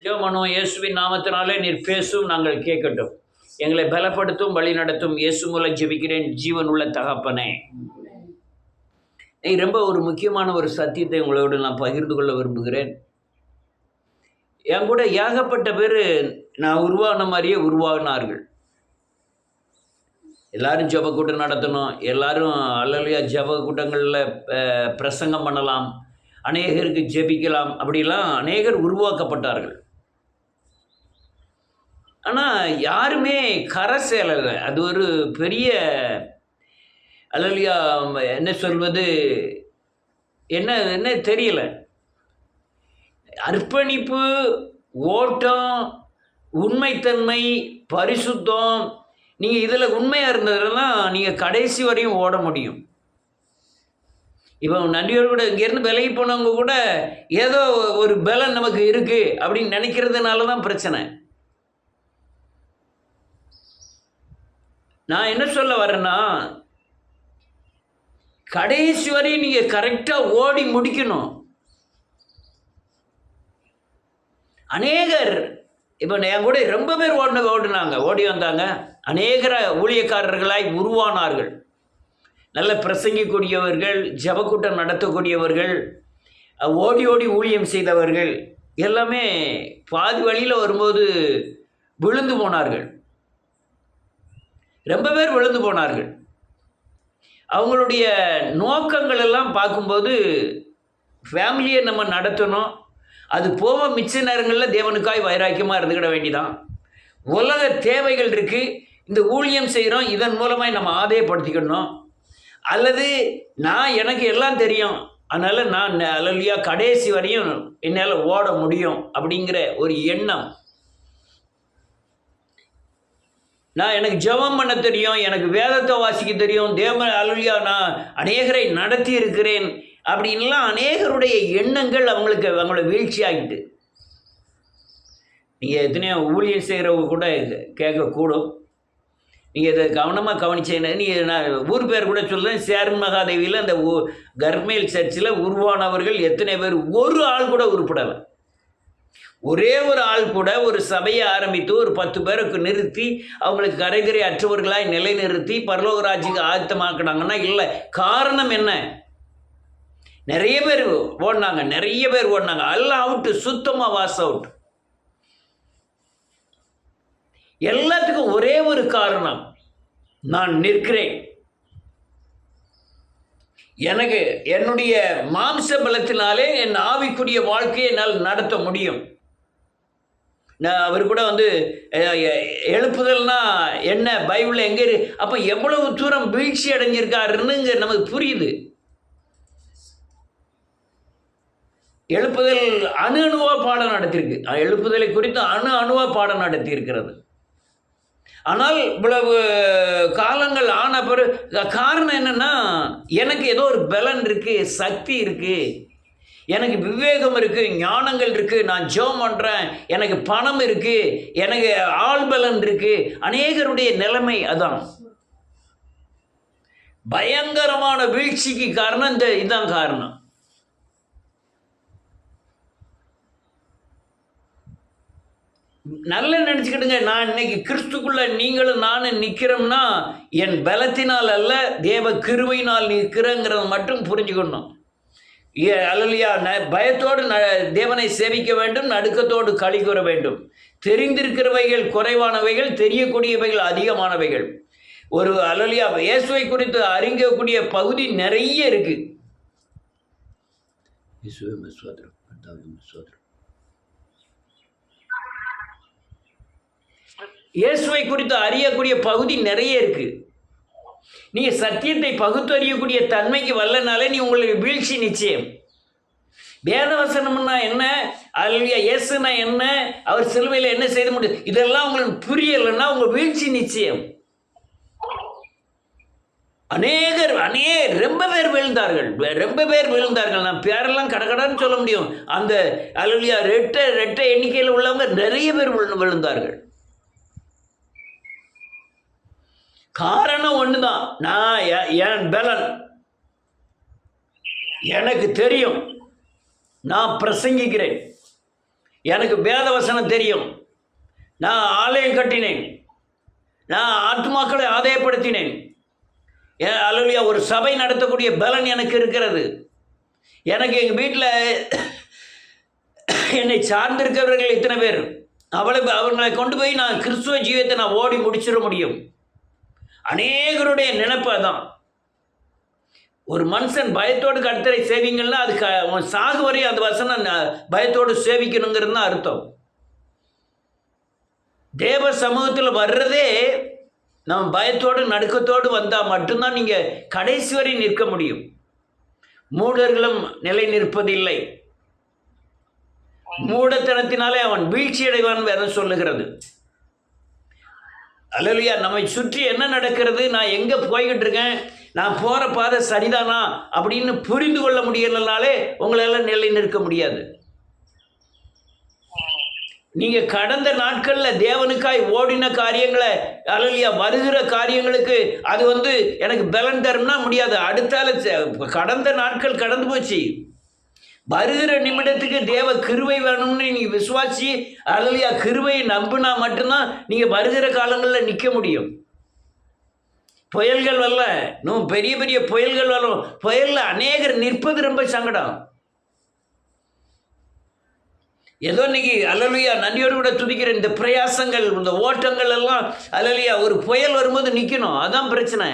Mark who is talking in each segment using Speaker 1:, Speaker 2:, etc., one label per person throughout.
Speaker 1: ஜெபமனோ இயேசுவின் நாமத்தினாலே நீர் பேசும், நாங்கள் கேட்கட்டும். எங்களை பலப்படுத்தும், வழி நடத்தும். இயேசு மூலம் ஜெபிக்கிறேன் ஜீவன் உள்ள தகப்பனே. ரொம்ப ஒரு முக்கியமான ஒரு சத்தியத்தை உங்களோடு நான் பகிர்ந்து கொள்ள விரும்புகிறேன். என் கூட ஏகப்பட்ட பேர் நான் உருவான மாதிரியே உருவாகினார்கள். எல்லாரும் ஜெப கூட்டம் நடத்தணும், எல்லாரும் அல்லேலூயா ஜெப கூட்டங்களில் பிரசங்கம் பண்ணலாம், அநேகருக்கு ஜெபிக்கலாம், அப்படிலாம் அநேகர் உருவாக்கப்பட்டார்கள். ஆனால் யாருமே கரை சேரலை. அது ஒரு பெரிய அல்லேலூயா என்ன சொல்வது, என்ன என்ன தெரியல. அர்ப்பணிப்பு, ஓட்டம், உண்மைத்தன்மை, பரிசுத்தம், நீங்கள் இதில் உண்மையாக இருந்ததுன்னா நீங்கள் கடைசி வரையும் ஓட முடியும். இப்போ நன்றியோடு கூட இங்கேருந்து விலகி போனவங்க கூட ஏதோ ஒரு பலன் நமக்கு இருக்குது அப்படின்னு நினைக்கிறதுனால தான் பிரச்சனை. நான் என்ன சொல்ல வரேன்னா, கடைசி வரையும் நீங்கள் கரெக்டாக ஓடி முடிக்கணும். அநேகர் இப்போ என் கூட ரொம்ப பேர் ஓடி வந்தாங்க. அநேகர ஊழியக்காரர்களாய் உருவானார்கள். நல்ல பிரசங்கிக்கூடியவர்கள், ஜெபக்கூட்டம் நடத்தக்கூடியவர்கள், ஓடி ஓடி ஊழியம் செய்தவர்கள் எல்லாமே பாதி வழியில் வரும்போது விழுந்து போனார்கள். ரொம்ப பேர் விழுந்து போனார்கள். அவங்களுடைய நோக்கங்கள் எல்லாம் பார்க்கும்போது ஃபேமிலியை நம்ம நடத்தணும், அது போக மிச்ச நேரங்களில் தேவனுக்காய் வைராக்கியமாக இருந்துக்கிட வேண்டிதான். உலக தேவைகள் இருக்குது, இந்த ஊழியம் செய்கிறோம், இதன் மூலமாக நம்ம ஆதாயப்படுத்திக்கணும். அல்லது எனக்கு எல்லாம் தெரியும், அதனால் நான் அல்லேலூயா கடைசி வரையும் என்னால் ஓட முடியும் அப்படிங்கிற ஒரு எண்ணம். எனக்கு ஜெபம் பண்ண தெரியும், எனக்கு வேதத்தை வாசிக்க தெரியும், அல்லேலூயா நான் அநேகரை நடத்தி இருக்கிறேன் அப்படின்லாம் அநேகருடைய எண்ணங்கள் அவங்கள வீழ்ச்சி ஆகிட்டு. நீங்கள் எத்தனையோ ஊழியம் செய்கிறவங்க கூட கேட்கக்கூடும். நீங்கள் இதை கவனமாக கவனிச்சேன்னு நான் ஊர் பேர் கூட சொல்கிறேன். சேரன் மகாதேவியில் அந்த கர்மேல் சர்ச்சில் உருவானவர்கள் எத்தனை பேர்? ஒரு ஆள் கூட உருப்படலை. ஒரே ஒரு ஆள் கூட ஒரு சபையை ஆரம்பித்து ஒரு 10 பேருக்கு நிறுத்தி அவங்களுக்கு கரைதிரை அற்றவர்களாய் நிலைநிறுத்தி பரலோக ராஜ்யத்துக்கு ஆயத்தமாக்கினாங்கன்னா இல்லை. காரணம் என்ன? நிறைய பேர் ஓடினாங்க. எல்லாம் அவுட்டு, சுத்தமாக வாஸ் அவுட். எல்லாத்துக்கும் ஒரே ஒரு காரணம், நான் நிற்கிறேன். எனக்கு என்னுடைய மாம்ச பலத்தினாலே என் ஆவிக்குரிய வாழ்க்கையை என்னால் நடத்த முடியும். அவர் கூட எழுப்புதல்னா என்ன, பைபிளில் எங்கே அப்போ எவ்வளவு தூரம் வீழ்ச்சி அடைஞ்சிருக்காருன்னு நமக்கு புரியுது. எழுப்புதல் அணுவா பாடம் நடத்தியிருக்கு. எழுப்புதலை குறித்து அணுவா பாடம் நடத்தி இருக்கிறது. ஆனால் இவ்வளவு காலங்கள் ஆன பிறகு காரணம் என்னன்னா, எனக்கு ஏதோ ஒரு பலன் இருக்குது, சக்தி இருக்குது, எனக்கு விவேகம் இருக்குது, ஞானங்கள் இருக்குது, நான் ஜெபம் பண்ணுறேன், எனக்கு பணம் இருக்குது, எனக்கு ஆள்பலன் இருக்குது. அநேகருடைய நிலைமை அதான். பயங்கரமான வீழ்ச்சிக்கு காரணம் இதுதான் காரணம். நல்லா நினச்சிக்கிட்டுங்க, நான் இன்னைக்கு கிறிஸ்துக்குள்ள நீங்களும் நானும் நிற்கிறோம்னா என் பலத்தினால் அல்ல, தேவ கிருபையினால் நிற்கிறேங்கிறத மட்டும் புரிஞ்சுக்கணும். அல்லேலூயா. பயத்தோடு தேவனை சேவிக்க வேண்டும், நடுக்கத்தோடு களி கூற வேண்டும். தெரிந்திருக்கிறவைகள் குறைவானவைகள், தெரியக்கூடியவைகள் அதிகமானவைகள். ஒரு அல்லேலூயா இயேசுவை குறித்து அறிங்கக்கூடிய பகுதி நிறைய இருக்கு. இயேசுவை குறித்து அறியக்கூடிய பகுதி நிறைய இருக்கு. நீங்க சத்தியத்தை பகுத்தறியக்கூடிய தன்மைக்கு வரலனாலே நீ உங்களுக்கு வீழ்ச்சி நிச்சயம். வேதவசனம்னா என்ன, அல்லேலூயா இயேசுனா என்ன, அவர் சிலுவையில் என்ன செய்து முடியும், இதெல்லாம் உங்களுக்கு புரியலைன்னா உங்க வீழ்ச்சி நிச்சயம். ரொம்ப பேர் விழுந்தார்கள். நான் பேரெல்லாம் கடகடான்னு சொல்ல முடியும். அந்த அல்லேலூயா ரெட்டை எண்ணிக்கையில் உள்ளவங்க நிறைய பேர் விழுந்தார்கள். காரணம் ஒண்ணுதான், நான் என் பலன் எனக்கு தெரியும், நான் பிரசங்கிக்கிறேன், எனக்கு வேத வசனம் தெரியும், நான் ஆலயம் கட்டினேன், நான் ஆத்மாக்களை ஆதாயப்படுத்தினேன், அல்லேலூயா, ஒரு சபை நடத்தக்கூடிய பலன் எனக்கு இருக்கிறது, எனக்கு எங்கள் வீட்டில் என்னை சார்ந்திருக்கிறவர்கள் இத்தனை பேர், அவர்களை கொண்டு போய் நான் கிறிஸ்துவ ஜீவியத்தை நான் ஓடி முடிச்சிட முடியும். அநேகருடைய நினைப்பு தான். ஒரு மனுஷன் பயத்தோடு கர்த்தரை சேவிங்கன்னா அது சாகு வரை அந்த வசனம் பயத்தோடு சேவிக்கணுங்கிறது தான் அர்த்தம். தேவ சமூகத்தில் வர்றதே நம்ம பயத்தோடு நடுக்கத்தோடு வந்தால் மட்டும்தான் நீங்கள் கடைசி வரை நிற்க முடியும். மூடர்களும் நிலை நிற்பதில்லை, மூடத்தனத்தினாலே அவன் வீழ்ச்சி அடைவான் வேதம் சொல்லுகிறது. அல்லேலூயா. நம்மை சுற்றி என்ன நடக்கிறது, நான் எங்கே போய்கிட்டு இருக்கேன், நான் போகிற பாதை சரிதானா அப்படின்னு புரிந்து கொள்ள முடியலனாலே உங்களால் நிலை நிற்க முடியாது. நீங்கள் கடந்த நாட்களில் தேவனுக்காய் ஓடின காரியங்களை, அல்லேலூயா, வருகிற காரியங்களுக்கு அது எனக்கு பலன் தரும்னா முடியாது. அடுத்தால கடந்த நாட்கள் கடந்து போச்சு. வருகிற நிமிடத்துக்கு தேவ கிருபை வேணும்னு நீங்கள் விசுவாசி, அல்லேலூயா, கிருபையை நம்பினா மட்டும்தான் நீங்கள் வருகிற காலங்களில் நிற்க முடியும். புயல்கள் வரல, இன்னும் பெரிய பெரிய புயல்கள் வரும், புயலில் அநேகர் நிற்பது ரொம்ப சங்கடம். ஏதோ இன்னைக்கு அல்லேலூயா நன்றியோடு கூட துதிக்கிற இந்த பிரயாசங்கள், இந்த ஓட்டங்கள் எல்லாம் அல்லேலூயா, ஒரு புயல் வரும்போது நிற்கணும், அதான் பிரச்சனை.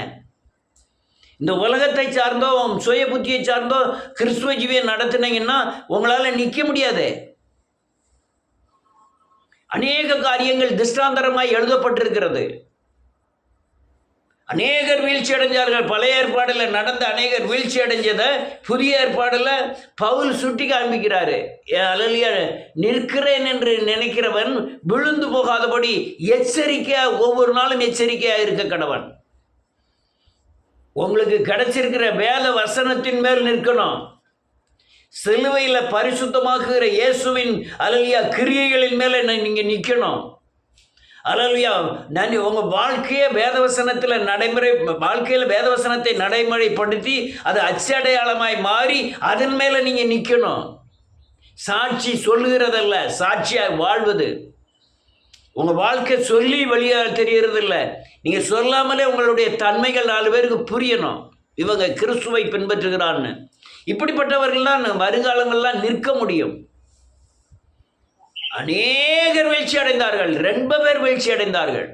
Speaker 1: இந்த உலகத்தை சார்ந்தோ சுய புத்தியை சார்ந்தோ கிறிஸ்துவ ஜீவியை நடத்தினீங்கன்னா உங்களால் நிற்க முடியாது. அநேக காரியங்கள் திஷ்டாந்தரமாய் எழுதப்பட்டிருக்கிறது. அநேகர் வீழ்ச்சி அடைஞ்சார்கள். பழைய ஏற்பாடில் நடந்த அநேகர் வீழ்ச்சி அடைஞ்சதை புதிய ஏற்பாடில் பவுல் சுட்டி காண்பிக்கிறாரு. அல்லேலூயா, நிற்கிறேன் என்று நினைக்கிறவன் விழுந்து போகாதபடி எச்சரிக்கையாக, ஒவ்வொரு நாளும் எச்சரிக்கையாக இருக்க கடவன். உங்களுக்கு கிடைச்சிருக்கிற வேத வசனத்தின் மேல் நிற்கணும். சிலுவையில் பரிசுத்தமாக்குகிற இயேசுவின் அல்லேலூயா கிரியைகளின் மேலே நீங்கள் நிற்கணும். அல்லேலூயா, உங்கள் வாழ்க்கையை வேதவசனத்தில் வாழ்க்கையில் வேதவசனத்தை நடைமுறைப்படுத்தி அது அச்சடையாளமாய் மாறி அதன் மேலே நீங்கள் நிற்கணும். சாட்சி சொல்லுகிறதல்ல, சாட்சியாக வாழ்வது. உங்கள் வாழ்க்கை சொல்லி வழியாக தெரியறது இல்லை, நீங்கள் சொல்லாமலே உங்களுடைய தன்மைகள் 4 பேருக்கு புரியணும், இவங்க கிறிஸ்துவை பின்பற்றுகிறான்னு. இப்படிப்பட்டவர்கள்லாம் வருங்காலங்கள்லாம் நிற்க முடியும். அநேகர் வீழ்ச்சி அடைந்தார்கள், 2 பேர் வீழ்ச்சி அடைந்தார்கள்.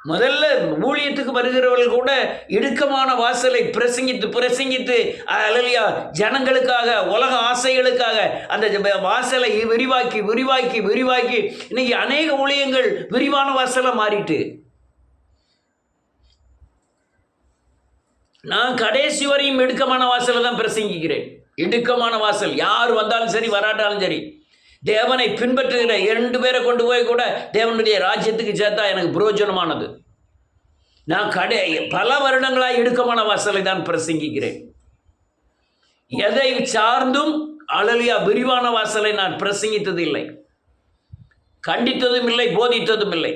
Speaker 1: முதல்ல ஊழியத்துக்கு வருகிறவர்கள் கூட இடுக்கமான வாசலை பிரசங்கித்து அல்லேலூயா ஜனங்களுக்காக, உலக ஆசைகளுக்காக அந்த வாசலை விரிவாக்கி இன்னைக்கு அநேக ஊழியங்கள் விரிவான வாசலை மாறிட்டு. நான் கடைசி வரையும் இடுக்கமான வாசலை தான் பிரசங்கிக்கிறேன். இடுக்கமான வாசல், யார் வந்தாலும் சரி வராட்டாலும் சரி, தேவனை பின்பற்றுகிற 2 பேரை கொண்டு போய் கூட தேவனுடைய ராஜ்யத்துக்கு சேர்த்தா எனக்கு பிரயோஜனமானது. நான் பல வருடங்களாக இடுக்கமான வாசலை தான் பிரசங்கிக்கிறேன். எதை சார்ந்தும் அல்லேலூயா விரிவான வாசலை நான் பிரசங்கித்தது இல்லை, கண்டித்ததும் இல்லை, போதித்ததும் இல்லை.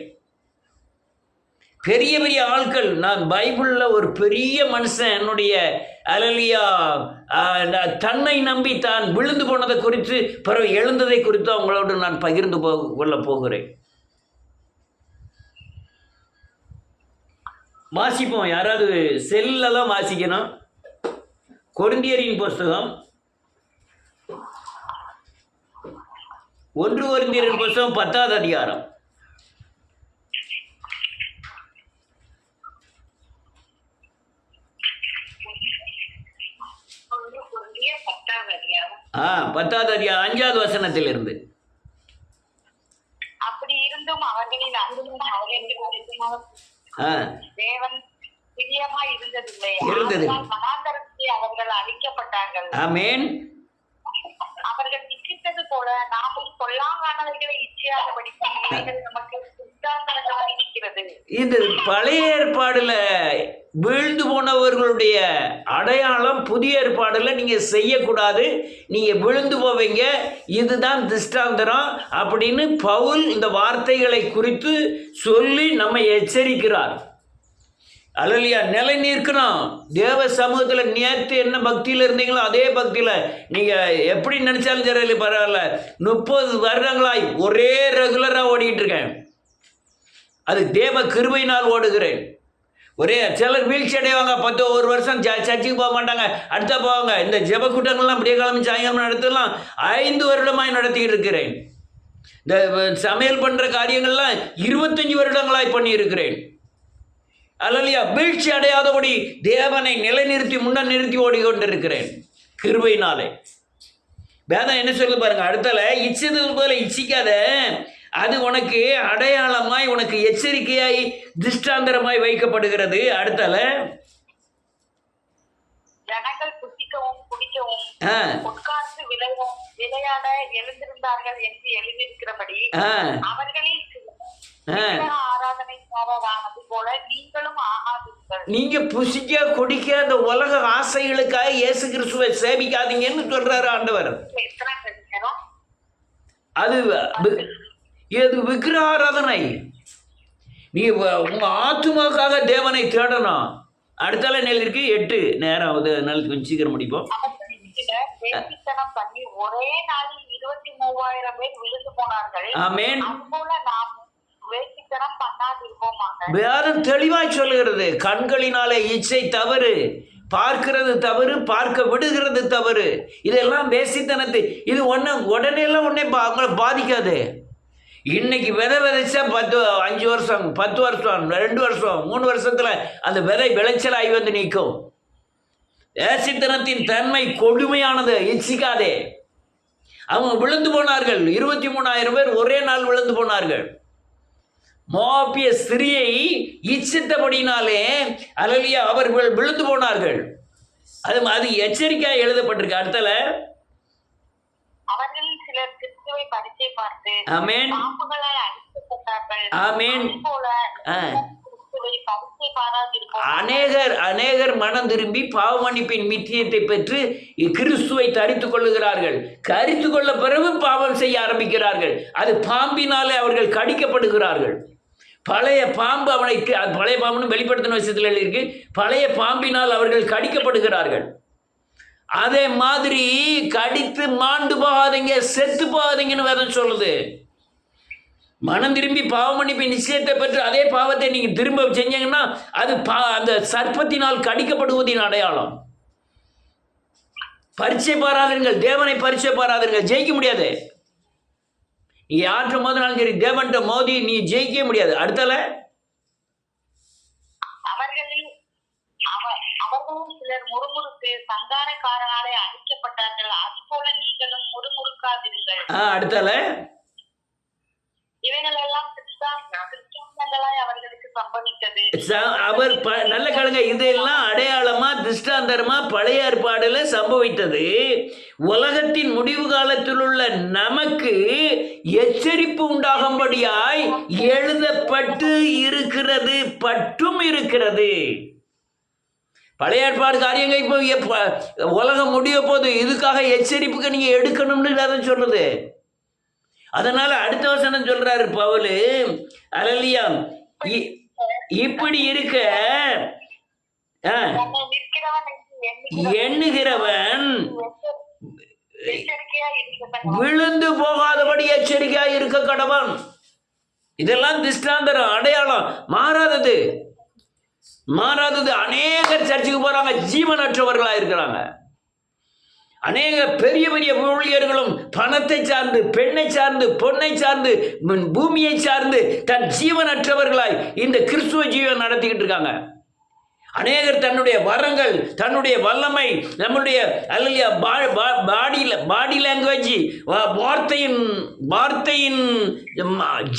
Speaker 1: பெரிய பெரிய ஆட்கள், நான் பைபிளில் ஒரு பெரிய மனுஷன் என்னுடைய அல்லேலூயா தன்னை நம்பி தான் விழுந்து போனதை குறித்து பிறகு எழுந்ததை குறித்து அவங்களோடு நான் பகிர்ந்து கொள்ள போகிறேன். வாசிப்போம், யாராவது செல்லெல்லாம் வாசிக்கணும். கொரிந்தியரின் புஸ்தகம் 1 கொரிந்தியரின் புஸ்தகம் 10வது அதிகாரம். பத்தாவது அதிகாரம் 5வது வசனத்திலிருந்து.
Speaker 2: அப்படி இருந்தும் அவர்களின் தேவன் பிரியமாய் இருந்ததில்லை, அவர்கள் அழிக்கப்பட்டார்கள்.
Speaker 1: ஆமென்.
Speaker 2: அவர்கள் நிற்கின்றது போல நாமும் பொல்லாங்கானவர்களை இச்சையாதபடிக்கு நமக்கு சித்தாந்தங்களாக இருக்கிறது.
Speaker 1: இது பழைய ஏற்பாடுல வீழ்ந்து போனவர்களுடைய அடையாளம். புதிய ஏற்பாடுல நீங்க செய்யக்கூடாது, நீங்க விழுந்து போவீங்க, இதுதான் திஷ்டாந்தரம் அப்படின்னு பவுல் இந்த வார்த்தைகளை குறித்து சொல்லி நம்மை எச்சரிக்கிறார். அல்லையா நிலை நிற்கணும். தேவ சமூகத்தில் நேற்று என்ன பக்தியில் இருந்தீங்களோ அதே பக்தியில் நீங்கள் எப்படி நினச்சாலும் சரி பரவாயில்ல. 30 வருடங்களாய் ஒரே ரெகுலராக ஓடிக்கிட்டு இருக்கேன். அது தேவ கிருபையினால் ஓடுகிறேன். ஒரே சிலர் வீழ்ச்சி அடைவாங்க, 1 வருஷம் சர்ச்சுக்கு போக மாட்டாங்க, அடுத்த போவாங்க. இந்த ஜெப கூட்டங்கள்லாம் அப்படியே கிளம்பி சாயங்காலம் நடத்தலாம் 5 வருடமாய் நடத்திக்கிட்டு இருக்கிறேன். இந்த சமையல் பண்ணுற காரியங்கள்லாம் 25 வருடங்களாய் பண்ணியிருக்கிறேன். அல்லையா வீழ்ச்சி அடையாதபடி தேவனை நிலைநிறுத்தி நிறுத்தி ஓடிக்கொண்டிருக்கிறேன் கிருபையினாலே. வேதம் என்ன சொல்லி பாருங்க, அடுத்தல இச்சது போல இச்சிக்காத, அது உனக்கு அடையாளமாய் உனக்கு எச்சரிக்கையாய் திருஷ்டாந்தரமாய் வைக்கப்படுகிறது. அடுத்தல
Speaker 2: ஜனங்கள் புசிக்கவும் குடிக்கவும் உட்கார்ந்து விளையாட எழுந்திருந்தார்கள் என்று எழுதியிருக்கிறபடி அவர்களில் ஆராதனைக்காரரானது போல நீங்களும் ஆகாதீர்கள். நீங்க புசிக்க குடிக்க அந்த உலக ஆசைகளுக்காக இயேசு கிறிஸ்துவை சேவிக்காதீங்கன்னு சொல்றாரு ஆண்டவர். அது இது விக்கிரக ஆராதனை. நீ உங்க ஆத்துமாக்காக தேவனை தேடணும். அடுத்தால நெல் இருக்கு 8 நேரம் நாளைக்கு கொஞ்சம் சீக்கிரம் முடிப்போம். பண்ணி ஒரே நாளில் 23,000 பேர் விழுந்து போனார்கள். ஆமென். அதுபோல நாம் வேசித்தனம் பண்ணாதிருப்போமாக. வேதம் தெளிவாய் சொல்லுகிறது, கண்களினாலே இச்சை தவறு, பார்க்கிறது தவறு, பார்க்க விடுகிறது தவறு. இதெல்லாம் வேசித்தனத்தை. இது உடனே எல்லாம் உங்களை பாதிக்காது. இன்னைக்கு விதைச்சா 5 வருஷம் 10 வருஷம் 2 வருஷம் 3 வருஷத்துல அந்த விதை விளைச்சலாகி வந்து நிற்கும். வேசித்தனத்தின் தன்மை கொடுமையானது, இச்சிக்காதே. அவங்க விழுந்து போனார்கள். 23,000 பேர் ஒரே நாள் விழுந்து போனார்கள். மோவாபிய ஸ்திரியை இச்சித்தபடினாலே அல்லேலூயா அவர்கள் விழுந்து போனார்கள். அது எச்சரிக்கையாக எழுதப்பட்டிருக்கு. அடுத்தல அவர்களில் சிலர் கிறிஸ்துவை பரிச்சை பார்த்து ஆமென் பாம்புகளால் அடிக்கப்பட்டார்கள். ஆமென். அநேகர் மனம் திரும்பி பாவ மன்னிப்பின் நித்தியத்தை பெற்று கிறிஸ்துவை தரித்துக் கொள்ளுகிறார்கள். கரித்து கொள்ள பிறகு பாவம் செய்ய ஆரம்பிக்கிறார்கள். அது பாம்பினாலே அவர்கள் கடிக்கப்படுகிறார்கள். பழைய பாம்பு பழைய பாம்புன்னு வெளிப்படுத்தின விஷயத்தில் இருக்கு. பழைய பாம்பினால் அவர்கள் கடிக்கப்படுகிறார்கள். அதே மாதிரி கடித்து மாண்டு போகாதீங்க, செத்து போகாதீங்கன்னு வேதம் சொல்லுது. மனம் திரும்பி பாவ மன்னிப்பின் நிச்சயத்தை பெற்று அதே பாவத்தை நீங்க திரும்ப செஞ்சீங்கன்னா அது அந்த சர்ப்பத்தினால் கடிக்கப்படுவதின் அடையாளம். பரிச்சை பாராதீர்கள், தேவனை பரிச்சை பாராதீர்கள், ஜெயிக்க முடியாது. நீ யார்கிட்ட மோதினாலும் சரி, தேவன்கிட்ட மோதி நீ ஜெயிக்க முடியாது. அடுத்தல அவர்களும் சிலர் முறுமுறுக்கு சங்காரக்காரனாலே அழிக்கப்பட்டார்கள். அது போல நீங்களும் முறுமுறுக்காதீர்கள். அடுத்தல இவைகள் எல்லாம் கிறிஸ்தாந்தங்களாய் அவர்களுக்கு சம்பவித்தது. அவர் நல்ல கழுங்க, இதெல்லாம் அடையாளமா திருஷ்டாந்தரமா பழைய ஏற்பாடுல சம்பவித்தது. உலகத்தின் முடிவு காலத்தில் உள்ள நமக்கு எச்சரிப்பு உண்டாகும்படியாய் எழுதப்பட்டு இருக்கிறது, பட்டும் இருக்கிறது. பழைய ஏற்பாடு காரியங்கள் இப்போ உலகம் முடிய போது இதுக்காக எச்சரிப்புக்கு நீங்க எடுக்கணும்னு அதை சொல்றது. அதனால அடுத்த வசனம் சொல்றாரு பவுலு, அல்லேலூயா, இப்படி இருக்க எண்ணுகிறவன் விழுந்து போகாதபடி எச்சரிக்கையா இருக்க கடவன். இதெல்லாம் திஷ்டாந்தரம், அடையாளம், மாறாதது. அநேகர் சர்ச்சுக்கு போறாங்க, ஜீவனற்றவர்களா இருக்கிறாங்க. அநேக பெரிய பெரிய ஊழியர்களும் பணத்தை சார்ந்து, பெண்ணை சார்ந்து, பொன்னை சார்ந்து, பூமியை சார்ந்து தன் ஜீவனற்றவர்களாய் இந்த கிறிஸ்துவ ஜீவன் நடத்திக்கிட்டு இருக்காங்க. அநேகர் தன்னுடைய வரங்கள், தன்னுடைய வல்லமை, நம்முடைய அல்லையா பாடி லாங்குவேஜ், வார்த்தையின்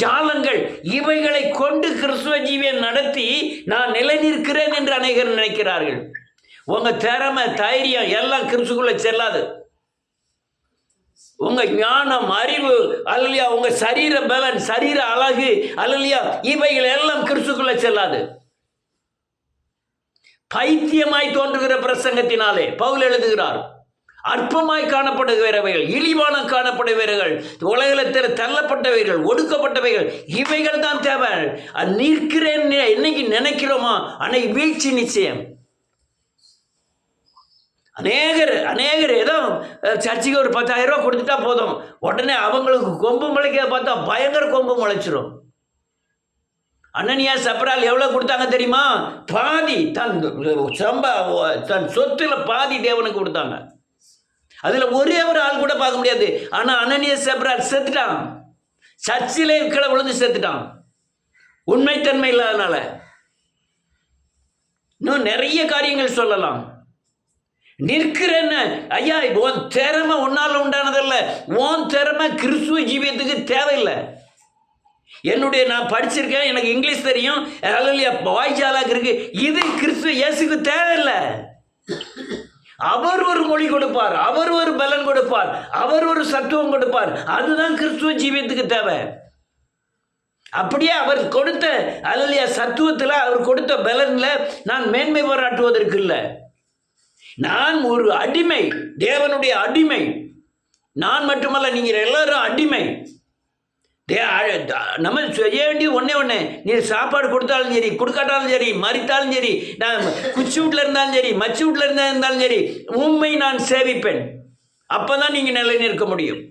Speaker 2: ஜாலங்கள், இவைகளை கொண்டு கிறிஸ்துவ ஜீவியம் நடத்தி நான் நிலை நிற்கிறேன் என்று அநேகர் நினைக்கிறார்கள். உங்க திறமை, தைரியம் எல்லாம் கிறிஸ்துக்குள்ள செல்லாது. உங்க ஞானம், அறிவு, அல்லையா உங்க சரீர பலன், சரீர அழகு, அல்லையா இவைகள் எல்லாம் கிறிஸ்துக்குள்ள செல்லாது. பைத்தியமாய் தோன்றுகிற பிரசங்கத்தினாலே பவுல் எழுதுகிறார். அற்பமாய் காணப்படுகிறவைகள், இழிவான காணப்படுகிறவைகள், உலகத்தில் தள்ளப்பட்டவைகள், ஒடுக்கப்பட்டவைகள், இவைகள் தான் தேவை. அது நிற்கிறேன் என்னைக்கு நினைக்கிறோமோ அன்னைக்கு வீழ்ச்சி நிச்சயம். அநேகர் ஏதோ சர்ச்சைக்கு ஒரு 10,000 ரூபா கொடுத்துட்டா போதும், உடனே அவங்களுக்கு கொம்பு முளைக்க பார்த்தா பயங்கர கொம்பு முளைச்சிரும். அனனியா சப்ரால் எவ்வளோ கொடுத்தாங்க தெரியுமா? பாதி தன் சொத்துல பாதி தேவனுக்கு கொடுத்தாங்க. அதுல ஒரே ஒரு ஆள் கூட பார்க்க முடியாது. ஆனா அனனியா சப்ரால் செத்துட்டான், சர்ச்சிலே கீழே விழுந்து செத்துட்டான், உண்மைத்தன்மை இல்லாதனால. இன்னும் நிறைய காரியங்கள் சொல்லலாம். நிற்கிறேன்னு ஐயா, உன் திறமை உன்னால உண்டானதல்ல, உன் திறமை கிறிஸ்துவ ஜீவியத்துக்கு தேவையில்லை. நான் படிச்சிருக்கேன், எனக்கு இங்கிலீஷ் தெரியும், வாய்ச்சாலாக்கு இருக்கு, இது கிறிஸ்துவ இயேசுக்கு தேவையில்லை. அவர் ஒரு மொழி கொடுப்பார், அவர் ஒரு பலன் கொடுப்பார், அவர் ஒரு சத்துவம் கொடுப்பார். அதுதான் கிறிஸ்துவ ஜீவியத்துக்கு தேவை. அப்படியே அவர் கொடுத்த சத்துவத்தில், அவர் கொடுத்த பலன்ல நான் மேன்மை பாராட்டுவதற்கு இல்லை. நான் ஒரு அடிமை, தேவனுடைய அடிமை. நான் மட்டுமல்ல, நீங்கள் எல்லாரும் அடிமை. நம்ம செய்ய வேண்டியது ஒன்னே, நீ சாப்பாடு கொடுத்தாலும் சரி, கொடுக்காட்டாலும் சரி, மறித்தாலும் சரி, நான் குச்சி வீட்டில் இருந்தாலும் சரி, மச்சி வீட்டில் இருந்தாலும் சரி, உண்மை நான் சேவிப்பேன். அப்போதான் நீங்கள் நிலை நிற்க முடியும்.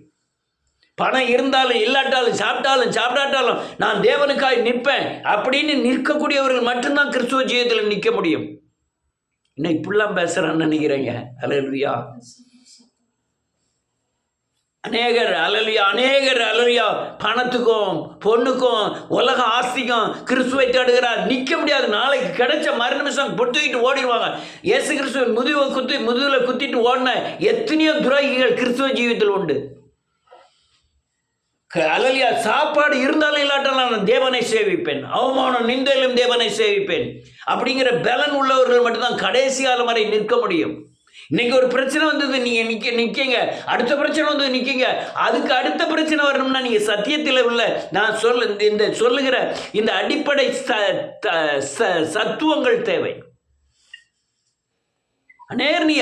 Speaker 2: பணம் இருந்தாலும் இல்லாட்டாலும், சாப்பிடாட்டாலும் நான் தேவனுக்காய் நிற்பேன் அப்படின்னு நிற்கக்கூடியவர்கள் மட்டும்தான் கிறிஸ்துவ ஜீவியத்தில் நிற்க முடியும். இன்னும் இப்படிலாம் பேசுறேன்னு நினைக்கிறேங்க. அல்லேலூயா. அநேகர் பணத்துக்கும் பொண்ணுக்கும் உலக ஆஸ்திக்கும் கிறிஸ்துவை தேடுகிறார். நிற்க முடியாது. நாளைக்கு கிடைச்ச மறு நிமிஷம் பொட்டுக்கிட்டு ஓடிடுவாங்க. இயேசு கிறிஸ்துவின் முதுகில் குத்திட்டு ஓடின எத்தனையோ துரோகிகள் கிறிஸ்துவ ஜீவியத்தில் உண்டு. சாப்பாடு இருந்தாலும் இல்லாட்டாலும் நான் தேவனை சேவிப்பேன், அவமானம் நிந்தையிலும் தேவனை சேவிப்பேன் அப்படிங்கிற பலன் உள்ளவர்கள் மட்டும்தான் கடைசி காலம் வரை நிற்க முடியும். இன்னைக்கு ஒரு பிரச்சனை வந்தது, நீங்க நிற்கீங்க, அடுத்த பிரச்சனை வந்தது நிற்கீங்க, அதுக்கு அடுத்த பிரச்சனை வரணும்னா நீங்க சத்தியத்தில் உள்ள நான் சொல்லுகிற இந்த அடிப்படை சத்துவங்கள் தேவை. நீ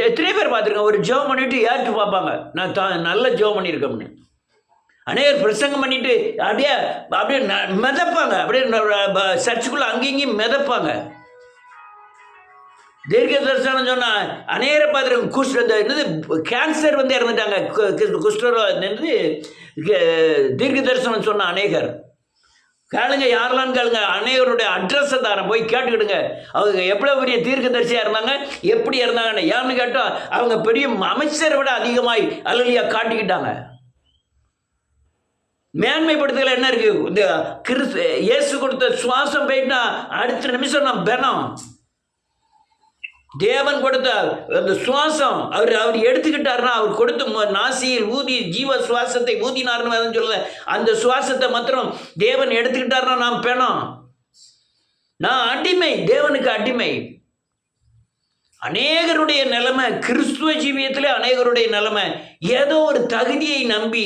Speaker 2: எத்தனை பேர் பார்த்துருக்கேன், ஒரு ஜெபம் பண்ணிட்டு ஏற்று பார்ப்பாங்க, நான் நல்ல ஜெபம் பண்ணியிருக்கேன்னு. அநேகர் பிரசங்கம் பண்ணிட்டு அப்படியே மிதப்பாங்க, அப்படியே சர்ச்சுக்குள்ள அங்கேயும் மிதப்பாங்க. தீர்க்க தரிசனம் சொன்னா அநேகரை பார்த்துருக்க, கேன்சர் வந்து இறந்துட்டாங்க, குஷ்டரோகம் தீர்க்க தரிசனம் சொன்ன அநேகர். கேளுங்க, யாரெல்லாம் கேளுங்க, அநேகருடைய அட்ரஸை தரேன், போய் கேட்டுக்கிடுங்க. அவங்க எவ்வளோ பெரிய தீர்க்க தரிசியாக இருந்தாங்க, எப்படி இருந்தாங்கன்னு. ஏன்னு கேட்டால் அவங்க பெரிய அமைச்சரை விட அதிகமாய் காட்டிக்கிட்டாங்க. மேன்மைப்படுத்தல என்ன இருக்கு? இந்த இயேசு கொடுத்த சுவாசம் போயிட்டா அடுத்த நிமிஷம் நான் பெணம். தேவன் கொடுத்த அந்த சுவாசம் அவர் எடுத்துக்கிட்டாருன்னா, அவர் கொடுத்த நாசியில் ஊதி ஜீவ சுவாசத்தை ஊதினார்னு சொல்ல, அந்த சுவாசத்தை மாத்திரம் தேவன் எடுத்துக்கிட்டாருன்னா நான் பெணம், நான் அடிமை, தேவனுக்கு அடிமை. அநேகருடைய நிலைமை கிறிஸ்துவ ஜீவியத்திலே, அநேகருடைய நிலைமை ஏதோ ஒரு தகுதியை நம்பி